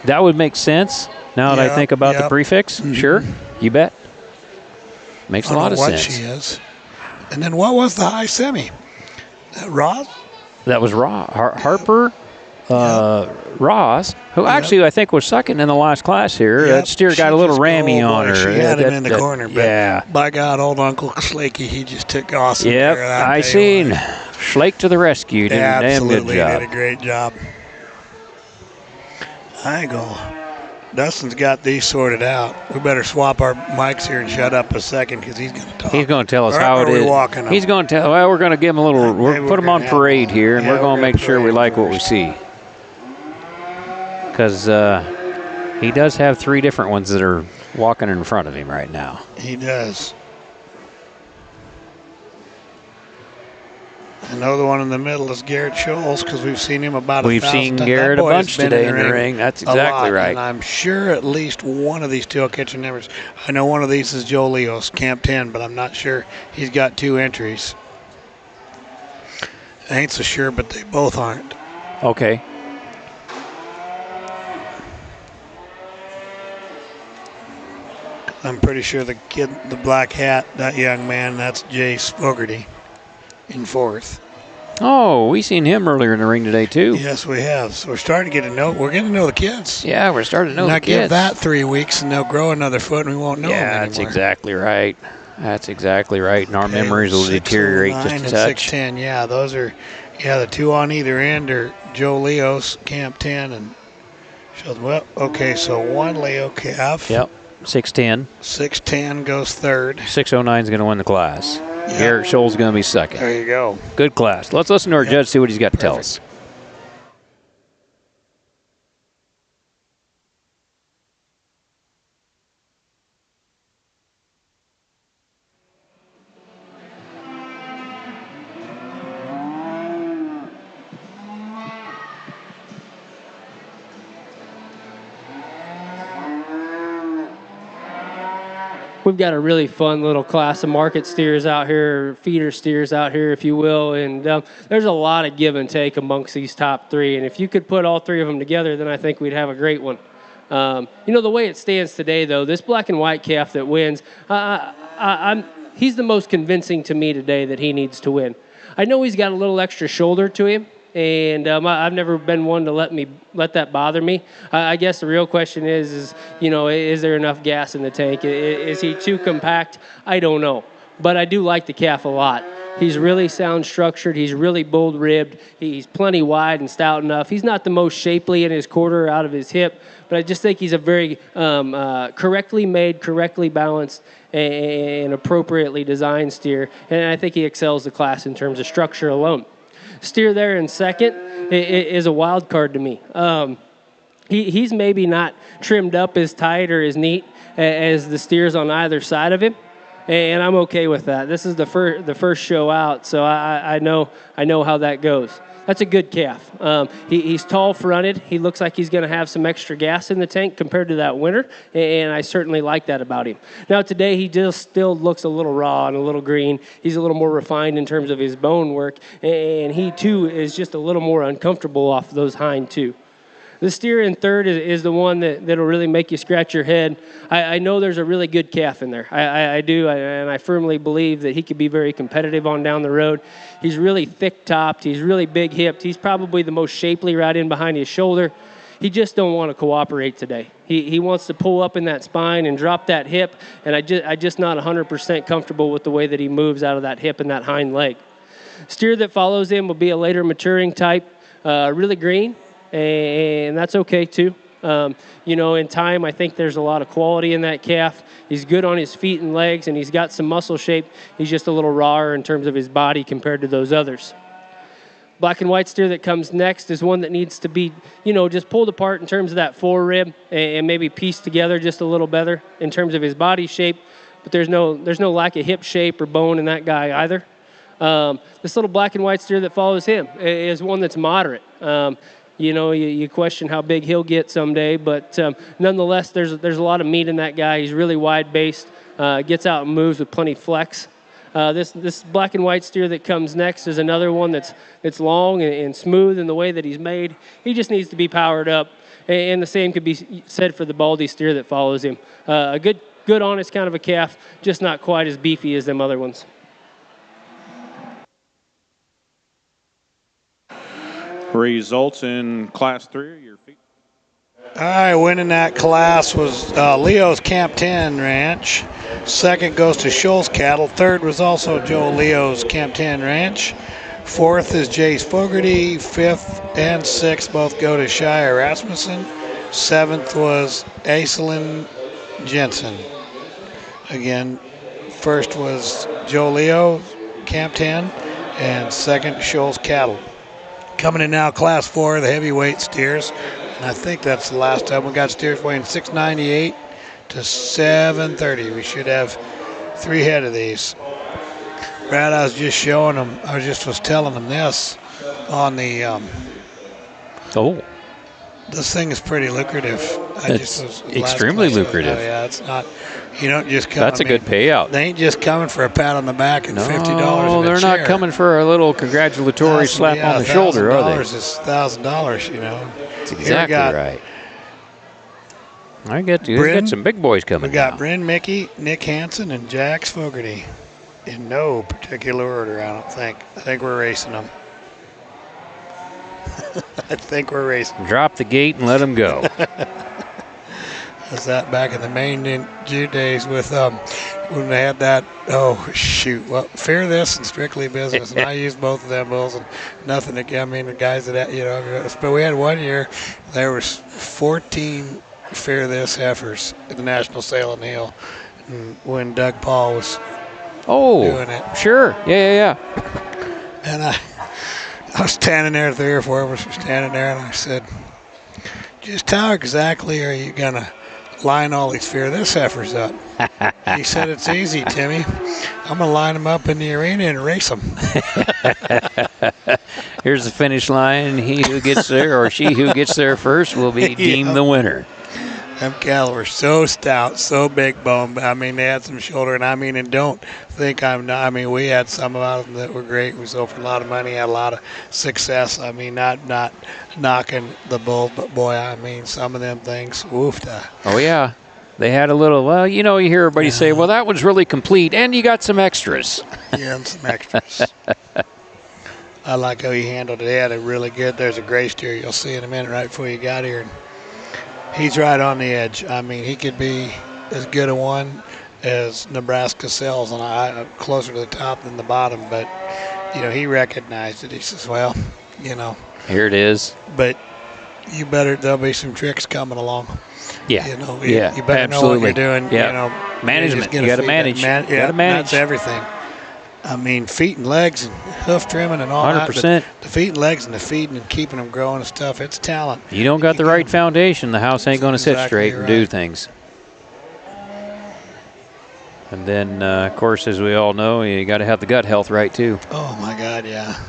That would make sense now that I Yep, think about the yep. prefix. Sure. You bet. Makes I a don't lot know of what sense. she is. And then what was the high semi? Ross? That was Harper Ross, who actually I think was second in the last class here. Yep. That steer She got a little just- rammy oh, on boy, her. She had him That- in the that- corner. But Yeah. by God, old Uncle Slakey, he just took awesome Yep. care of that. I tell you seen what. Schlake to the rescue. Did a damn good Absolutely, job. did a great job. I go. Dustin's got these sorted out. We better swap our mics here and shut up a second because he's going to talk. He's going to tell us Or how are it we is. walking them? He's going to tell. Well, we're going to give him a little. Maybe We'll put him we're on gonna have parade one. here, and Yeah, we're going we're to make sure we parade like what we first. see. Because he does have 3 different ones that are walking in front of him right now. He does. I know the one in the middle is Garrett Scholes because we've seen him about We've 1,000 seen times. Garrett That a boy has bunch been today in the ring. That's a exactly lot, right. And I'm sure at least one of these two will catch numbers. I know one of these is Joe Leos, Camp 10, but I'm not sure. He's got 2 entries. I ain't so sure, but they both aren't. Okay. I'm pretty sure the kid, the black hat, that young man, that's Jace Fogarty in 4th. Oh, we seen him earlier in the ring today too. Yes, we have. So we're starting to get to know. We're getting to know the kids. Yeah, we're starting to know Now the give kids. that 3 weeks, and they'll grow another foot, and we won't know them Yeah, anymore. that's exactly right. That's exactly right. And our memories will deteriorate just 609 a and touch. 610. Yeah, those are. Yeah, the 2 on either end are Joe Leos, Camp 10, and. Well, okay, so 1 Leo calf. Yep. 6'10". 610 goes 3rd. 609 is going to win the class. Garrett Scholes is going to be second. There you go. Good class. Let's listen to our judge, see what he's got to tell us. We've got a really fun little class of market steers out here, feeder steers out here, if you will. And there's a lot of give and take amongst these top 3. And if you could put all 3 of them together, then I think we'd have a great one. The way it stands today, though, this black and white calf that wins, he's the most convincing to me today that he needs to win. I know he's got a little extra shoulder to him. And I've never been one to let that bother me. I guess the real question is there enough gas in the tank? Is he too compact? I don't know. But I do like the calf a lot. He's really sound structured. He's really bold ribbed. He's plenty wide and stout enough. He's not the most shapely in his quarter out of his hip, but I just think he's a very correctly made, correctly balanced, and appropriately designed steer. And I think he excels the class in terms of structure alone. Steer there in second is a wild card to me. He's maybe not trimmed up as tight or as neat as the steers on either side of him, and I'm okay with that. This is the first show out, so I know how that goes. That's a good calf. He's tall fronted. He looks like he's going to have some extra gas in the tank compared to that winter, and I certainly like that about him. Now today he just still looks a little raw and a little green. He's a little more refined in terms of his bone work, and he too is just a little more uncomfortable off those hind two. The steer in third is the one that'll really make you scratch your head. I know there's a really good calf in there. I do, and I firmly believe that he could be very competitive on down the road. He's really thick-topped. He's really big-hipped. He's probably the most shapely right in behind his shoulder. He just don't want to cooperate today. He wants to pull up in that spine and drop that hip, and I just not 100% comfortable with the way that he moves out of that hip and that hind leg. Steer that follows him will be a later maturing type, really green. And that's okay too. In time, I think there's a lot of quality in that calf. He's good on his feet and legs, and he's got some muscle shape. He's just a little rawer in terms of his body compared to those others. Black and white steer that comes next is one that needs to be, just pulled apart in terms of that forerib and maybe pieced together just a little better in terms of his body shape. But there's no lack of hip shape or bone in that guy either. This little black and white steer that follows him is one that's moderate. You question how big he'll get someday, but nonetheless, there's a lot of meat in that guy. He's really wide-based, gets out and moves with plenty of flex. This black and white steer that comes next is another one that's long and smooth in the way that he's made. He just needs to be powered up, and the same could be said for the baldy steer that follows him. A good, honest kind of a calf, just not quite as beefy as them other ones. Results in Class 3 are your feet. All right, winning that class was Leo's Camp 10 Ranch. Second goes to Scholl's Cattle. Third was also Joe Leo's Camp 10 Ranch. Fourth is Jace Fogarty. Fifth and sixth both go to Shire Rasmussen. Seventh was Aislinn Jensen. Again, first was Joe Leo, Camp 10, and second, Scholl's Cattle. Coming in now, Class 4, the heavyweight steers. And I think that's the last time we got steers weighing 698 to 730. We should have 3 head of these. Brad, I was just showing them, was telling them this on the, this thing is pretty lucrative. It's extremely lucrative. Oh, yeah, it's not, you don't just come. That's a good payout. They ain't just coming for a pat on the back and $50. No, they're not coming for a little congratulatory slap on the shoulder, are they? $1,000 is $1,000, That's exactly right. I get some big boys coming. We got now. Bryn Mickey, Nick Hansen, and Jax Fogarty. In no particular order, I don't think. I think we're racing them. I think we're racing. Drop the gate and let them go. Was that back in the main June days with when they had that? Oh shoot! Well, Fear This and Strictly Business, and I used both of them bulls, and nothing. I mean, the guys that but we had one year there was 14 Fear This heifers at the National Sale in the Hill, and when Doug Paul was doing it. Sure, yeah. And I was standing there, 3 or 4 of us were standing there, and I said, "Just how exactly are you gonna line all these Fear This heifers up?" He said, "It's easy, Timmy. I'm going to line them up in the arena and race them." Here's the finish line. He who gets there or she who gets there first will be deemed the winner. Them cattle were so stout, so big bone. I mean, they had some shoulder, and don't think I'm not. I mean, we had some of them that were great. We sold for a lot of money, had a lot of success. I mean, not knocking the bull, but boy, I mean, some of them things, woofda. Oh, yeah. They had a little, you hear everybody say, well, that was really complete, and you got some extras. Yeah, and some extras. I like how he handled it. They had a really good, there's a gray steer you'll see in a minute right before you got here. And he's right on the edge. I mean, he could be as good a one as Nebraska sells, and I closer to the top than the bottom. But, he recognized it. He says, well, Here it is. But there'll be some tricks coming along. Yeah. You better absolutely. know what you're doing. Yeah. Management. You got to manage. Manage. That's everything. I mean, feet and legs and hoof trimming and all 100%. that. The feet and legs and the feeding and keeping them growing and stuff, it's talent. You don't got the right foundation, the house ain't going to sit straight and do things. And then, of course, as we all know, you got to have the gut health right, too. Oh, my God, yeah.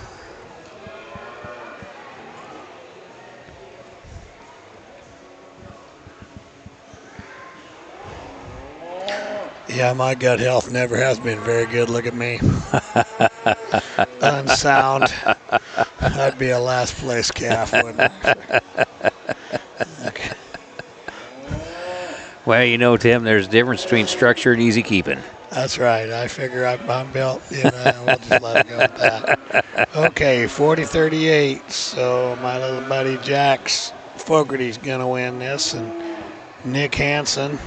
Yeah, my gut health never has been very good. Look at me. Unsound. I'd be a last place calf, wouldn't I? Okay. Well, you know, Tim, there's a difference between structure and easy keeping. That's right. I figure I'm built, we'll just let it go with that. Okay, 40-38. So my little buddy Jax Fogarty's going to win this, and Nick Hansen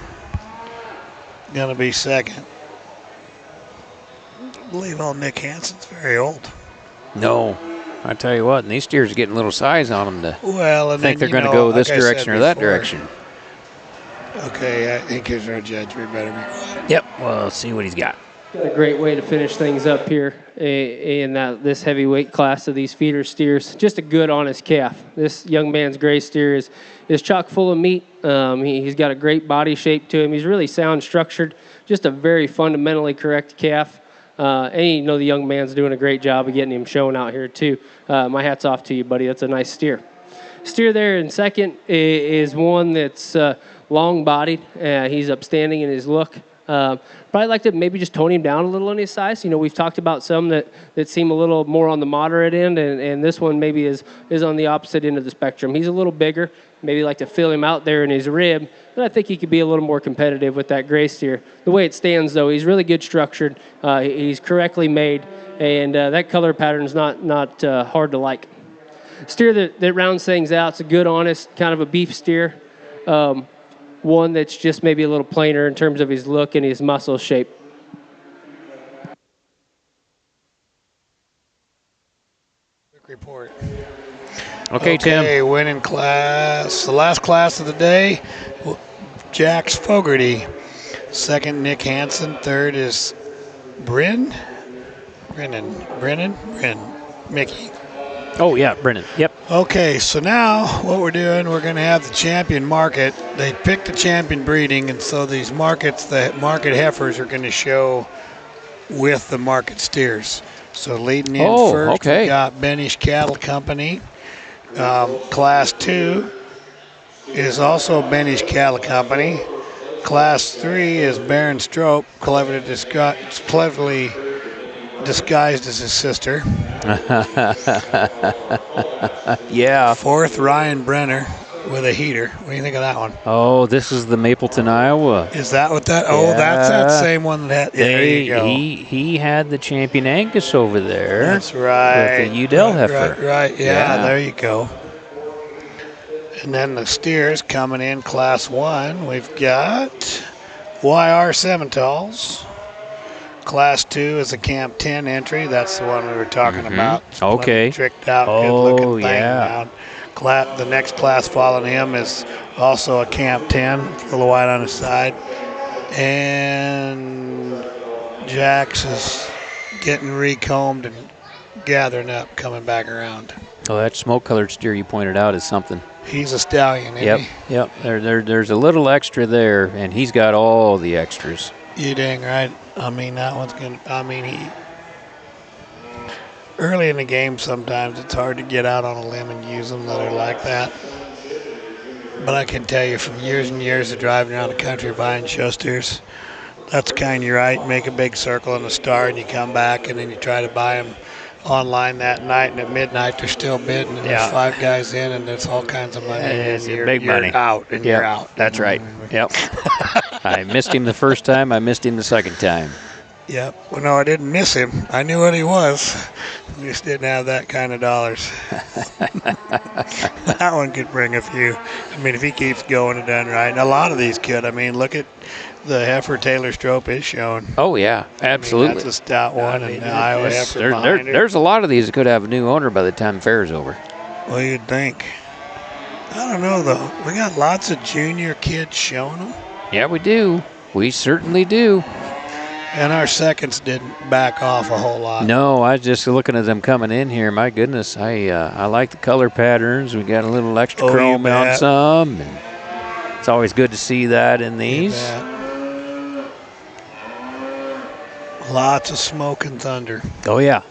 going to be second. I believe old Nick Hansen's very old. No. I tell you what, and these steers are getting a little size on them to Well, and think then, they're going to go this like I direction said or that before, direction. Okay, I think he's our judge. We better be quiet. Yep, well, let's see what he's got. Got a great way to finish things up here in this heavyweight class of these feeder steers. Just a good, honest calf. This young man's gray steer is chock full of meat. He's got a great body shape to him. He's really sound structured. Just a very fundamentally correct calf. And the young man's doing a great job of getting him shown out here too. My hat's off to you, buddy. That's a nice steer. Steer there in second is one that's long-bodied. He's upstanding in his look. Probably like to maybe just tone him down a little in his size. We've talked about some that seem a little more on the moderate end, and this one maybe is on the opposite end of the spectrum. He's a little bigger. Maybe like to fill him out there in his rib, but I think he could be a little more competitive with that gray steer. The way it stands, though, he's really good structured. He's correctly made, and that color pattern is not hard to like. Steer that rounds things out. It's a good, honest, kind of a beef steer. One that's just maybe a little plainer in terms of his look and his muscle shape. Quick report. Okay, Tim. Okay, winning class. The last class of the day, Jax Fogarty. Second, Nick Hansen. Third is Brennan. Mickey. Oh, yeah, Brennan. Yep. Okay, so now what we're doing, we're going to have the champion market. They picked the champion breeding, and so these markets, the market heifers, are going to show with the market steers. So leading in first, we got Benish Cattle Company. Class 2 is also Benish Cattle Company. Class 3 is Baron Strope, cleverly disguised as his sister. Yeah. Fourth, Ryan Brenner with a heater. What do you think of that one? Oh, this is the Mapleton, Iowa. Is that what that? Oh, that's that same one that. Yeah, there you go. He had the champion Angus over there. That's right. With the Udell heifer. Right. Yeah, there you go. And then the steers coming in class 1. We've got YR Simmentals. Class 2 is a Camp 10 entry. That's the one we were talking about. Okay. Tricked out, good-looking thing. Yeah. The next class following him is also a Camp 10, a little white on the side. And Jax is getting recombed and gathering up, coming back around. Oh, that smoke-colored steer you pointed out is something. He's a stallion, isn't he? Yep. There's a little extra there, and he's got all the extras. You dang right. I mean, that one's going to, early in the game sometimes it's hard to get out on a limb and use them that are like that. But I can tell you from years and years of driving around the country buying show steers, that's kind of right. Make a big circle in the star and you come back and then you try to buy them online that night, and at midnight they're still bidding, and there's 5 guys in, and there's all kinds of money. It's big money. You're out, and you're out. That's right. Yep. I missed him the first time. I missed him the second time. Yep. Well, no, I didn't miss him. I knew what he was. We just didn't have that kind of dollars. That one could bring a few. I mean, if he keeps going and done right, and a lot of these could. I mean, look at the heifer Taylor Strope is showing. Oh, yeah, absolutely. I mean, that's a stout one, and the Iowa heifer behind her. There's a lot of these that could have a new owner by the time the fair's over. Well, you'd think. I don't know, though. We got lots of junior kids showing them. Yeah, we do. We certainly do. And our seconds didn't back off a whole lot. No, I was just looking at them coming in here. My goodness, I like the color patterns. We got a little extra chrome on some. And it's always good to see that in these. Lots of smoke and thunder. Oh, yeah.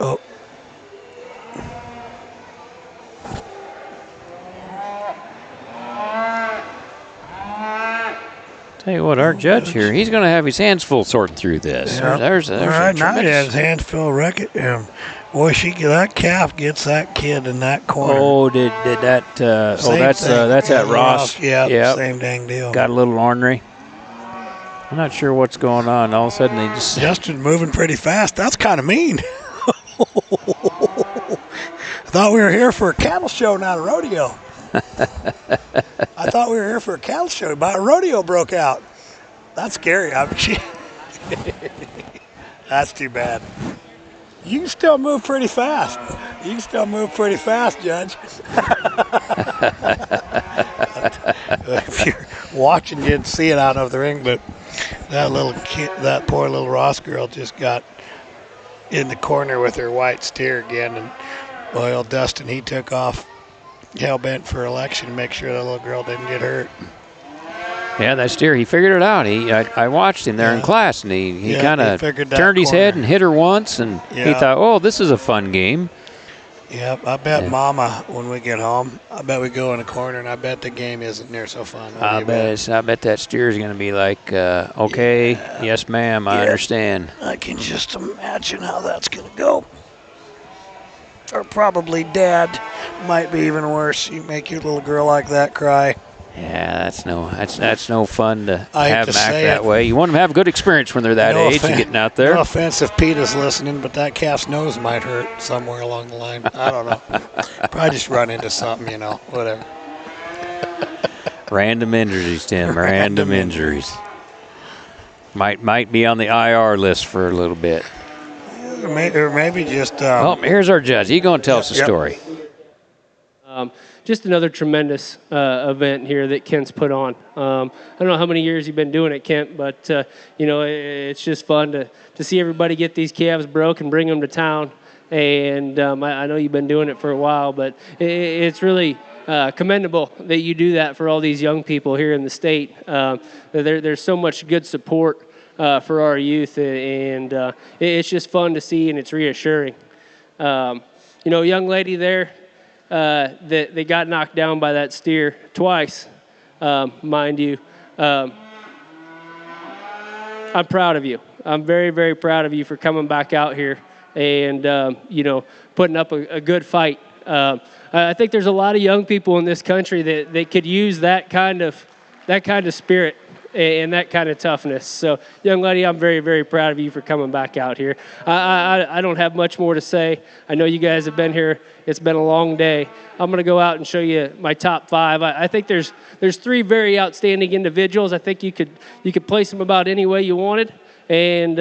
Oh. Tell you what, our judge here, he's going to have his hands full sorting through this. Yep. There's All right, now he tremendous- has his hands full record. Boy, that calf gets that kid in that corner. Oh, did that? Same that's thing. that's Yeah, at Ross. Yeah, Yep. same dang deal. Got a little ornery. I'm not sure what's going on. All of a sudden, they just. Justin moving pretty fast. That's kind of mean. I thought we were here for a cattle show, not a rodeo. I thought we were here for a cattle show, but a rodeo broke out. That's scary. That's too bad. You can still move pretty fast. Judge. If you're watching, you didn't see it out of the ring, but that little kid, that poor little Ross girl just got in the corner with her white steer again, and boy, old Dustin, he took off hell-bent for election to make sure that little girl didn't get hurt. Yeah, that steer, he figured it out. I watched him there in class, and he kind of turned his head and hit her once, and he thought, oh, this is a fun game. Yep, I bet Mama, when we get home, I bet we go in a corner, and I bet the game isn't near so fun. I bet that steer is going to be like, okay, yes, ma'am, I understand. I can just imagine how that's going to go. Or probably Dad might be even worse. You make your little girl like that cry. Yeah, that's no fun to I hate have to them act say that it. way. You want them to have a good experience when they're that age and getting out there. No offense if Peter's listening, but that calf's nose might hurt somewhere along the line. I don't know. Probably just run into something, whatever. Random injuries, Tim. Random injuries. Might be on the IR list for a little bit. Or maybe just. Oh, here's our judge. He's going to tell us the story. Just another tremendous event here that Kent's put on. I don't know how many years you've been doing it, Kent, but it's just fun to see everybody get these calves broke and bring them to town. And I know you've been doing it for a while, but it's really commendable that you do that for all these young people here in the state. There's so much good support for our youth, and it's just fun to see, and it's reassuring. Young lady there. They got knocked down by that steer twice, mind you. I'm proud of you. I'm very, very proud of you for coming back out here and, putting up a good fight. I think there's a lot of young people in this country that could use that kind of spirit and that kind of toughness. So, young lady, I'm very, very proud of you for coming back out here. I don't have much more to say. I know you guys have been here. It's been a long day. I'm going to go out and show you my top 5. I think there's 3 very outstanding individuals. I think you could place them about any way you wanted, and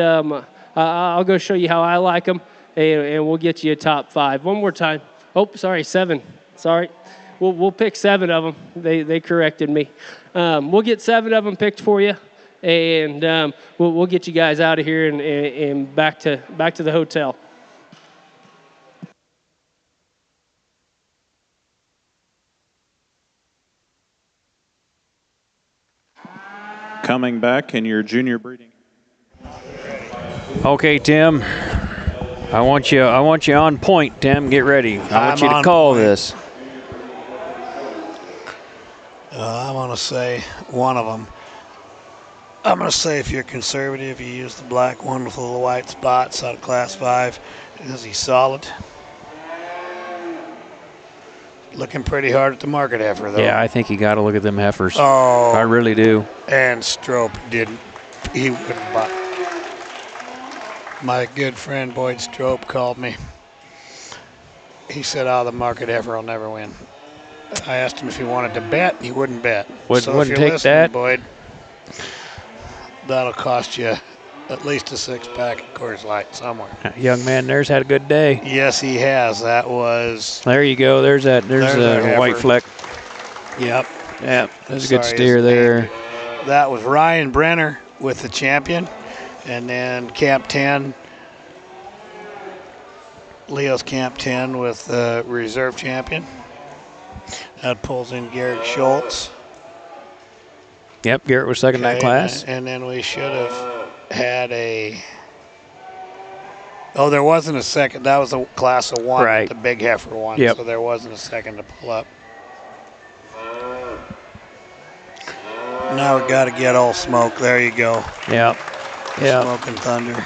I'll go show you how I like them, and we'll get you a top 5. One more time. Oh, sorry, 7. Sorry. We'll pick 7 of them. They corrected me. We'll get 7 of them picked for you, and we'll get you guys out of here and back to the hotel. Coming back in your junior breeding. Okay, Tim. I want you on point, Tim. Get ready. I want you to call this. I'm going to say one of them. I'm going to say if you're conservative, you use the black one with little white spots out of Class 5. Is he solid? Looking pretty hard at the market heifer, though. Yeah, I think you got to look at them heifers. Oh. I really do. And Strope didn't. He wouldn't buy. My good friend Boyd Strope called me. He said, the market heifer will never win. I asked him if he wanted to bet. He wouldn't bet. Wouldn't take that. Boyd, that'll cost you at least a 6-pack of Coors Light somewhere. Young man there's had a good day. Yes, he has. That was. There you go. There's a white fleck. Yep. Yeah, that's a good steer there. That was Ryan Brenner with the champion. And then Camp 10, Leo's Camp 10 with the reserve champion. That pulls in Garrett Schultz. Yep, Garrett was second in that class. And then we should have had a. Oh, there wasn't a second. That was a class of one. Right. The big heifer one. Yep. So there wasn't a second to pull up. Now we got to get all smoke. There you go. Yep. Yep. Smoke and Thunder.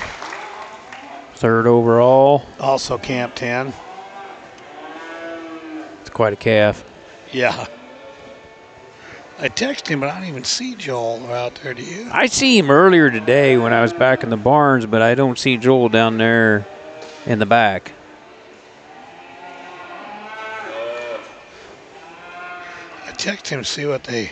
Third overall. Also Camp 10. It's quite a calf. Yeah. I texted him, but I don't even see Joel out there. Do you? I see him earlier today when I was back in the barns, but I don't see Joel down there in the back. I texted him to see what they.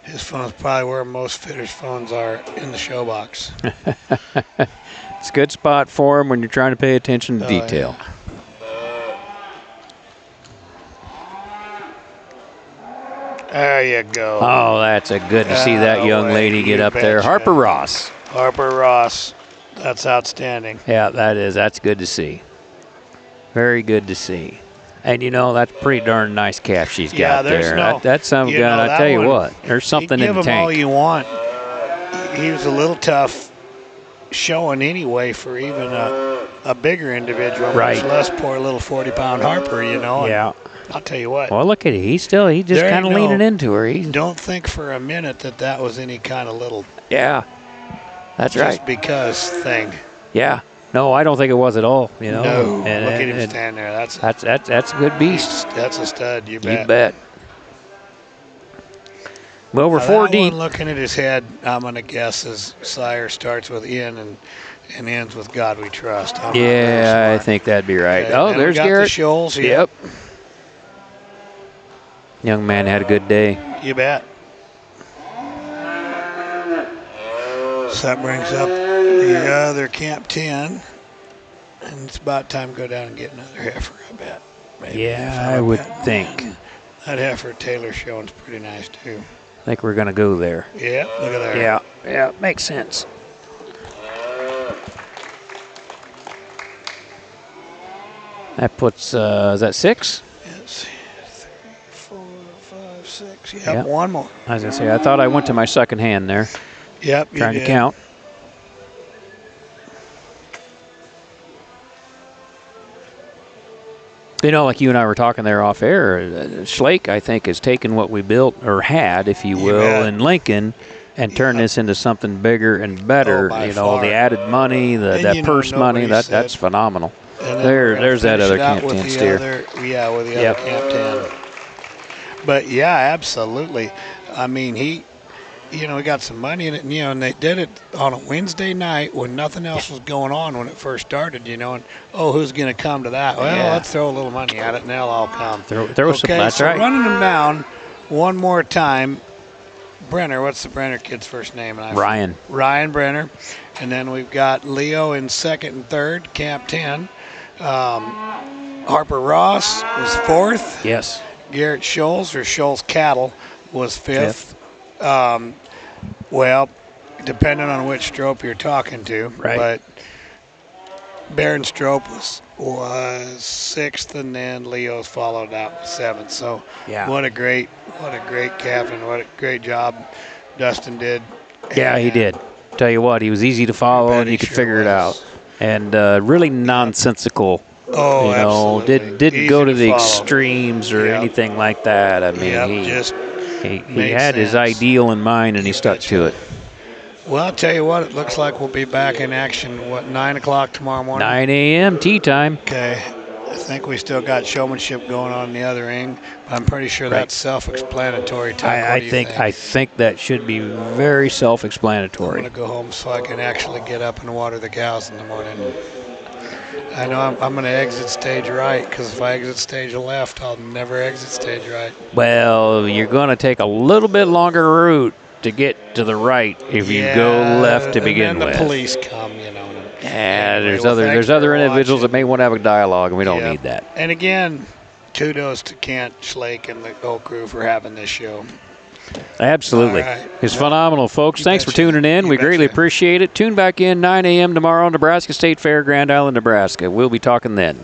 His phone's probably where most fitters' phones are, in the show box. It's a good spot for him when you're trying to pay attention to detail. Yeah. There you go. Oh, that's a good to see that young lady get up there. Harper Ross. Harper Ross. That's outstanding. Yeah, that is. That's good to see. Very good to see. And, you know, that's a pretty darn nice calf she's got there. That's some gun. I tell you what, there's something in the tank. Give him all you want. He was a little tough showing anyway for even a bigger individual, right? Much less poor little 40-pound Harper, you know. Yeah. I'll tell you what. Well, look at it. He's just kind of leaning into her. Don't think for a minute that was any kind of little. Yeah. That's just right. Just because thing. Yeah. No, I don't think it was at all. You know. No. Look at him stand there. That's a good beast. That's a stud. You bet. You bet. Well, we're 4 deep. Looking at his head, I'm gonna guess his sire starts with N and ends with God We Trust. Yeah, I think that'd be right. Okay. Oh, and there's we got Garrett. The Shoals. Yep. Young man had a good day. You bet. So that brings up the other Camp 10. And it's about time to go down and get another heifer, I bet. Maybe yeah, I would think. That heifer Taylor showing's pretty nice, too. I think we're going to go there. Yeah, look at that. Yeah, makes sense. That puts, is that 6? Yes. 3, 4, 5, 6. Yep, one more. I was going to say, I thought I went to my second hand there. Yep, Trying to count. You know, like you and I were talking there off air, Schlake, I think, has taken what we built, or had, if you will, in Lincoln, and turned this into something bigger and better. Oh, you know, far. the added money, that purse money, that's phenomenal. There's that other Camp 10 steer. With the other Camp 10. But, yeah, absolutely. I mean, he got some money in it, and they did it on a Wednesday night when nothing else was going on when it first started, and, who's going to come to that? Well, let's throw a little money at it, and they'll all come. Throw some, that's right. Running them down one more time. Brenner, what's the Brenner kid's first name? Ryan. Ryan Brenner. And then we've got Leo in second and third, Camp 10. Harper Ross was fourth. Yes. Garrett Scholes, or Scholes Cattle, was fifth. Well, depending on which stroke you're talking to. Right. But Baron Strope was sixth, and then Leo's followed out with seventh. So what a great calf, and what a great job Dustin did. Yeah, he did. Tell you what, he was easy to follow, and you could figure it out. And really nonsensical. Oh, absolutely. Didn't go to the extremes or anything like that. I mean, he had his ideal in mind, and he stuck to it. Well, I'll tell you what, it looks like we'll be back in action, 9 o'clock tomorrow morning? 9 a.m. tea time. Okay. I think we still got showmanship going on in the other ring, but I'm pretty sure that's self-explanatory. I think that should be very self-explanatory. I'm going to go home so I can actually get up and water the cows in the morning. I know I'm going to exit stage right, because if I exit stage left, I'll never exit stage right. Well, you're going to take a little bit longer route to get to the right if you go left to begin with. And then the police come, Yeah, there's other individuals that may want to have a dialogue, and we don't need that. And again, kudos to Kent Schlake and the whole crew for having this show. Absolutely. All right. It's phenomenal, folks. You Thanks for betcha. tuning in. You We greatly betcha. appreciate it. Tune back in 9 a.m. tomorrow, Nebraska State Fair, Grand Island, Nebraska. We'll be talking then.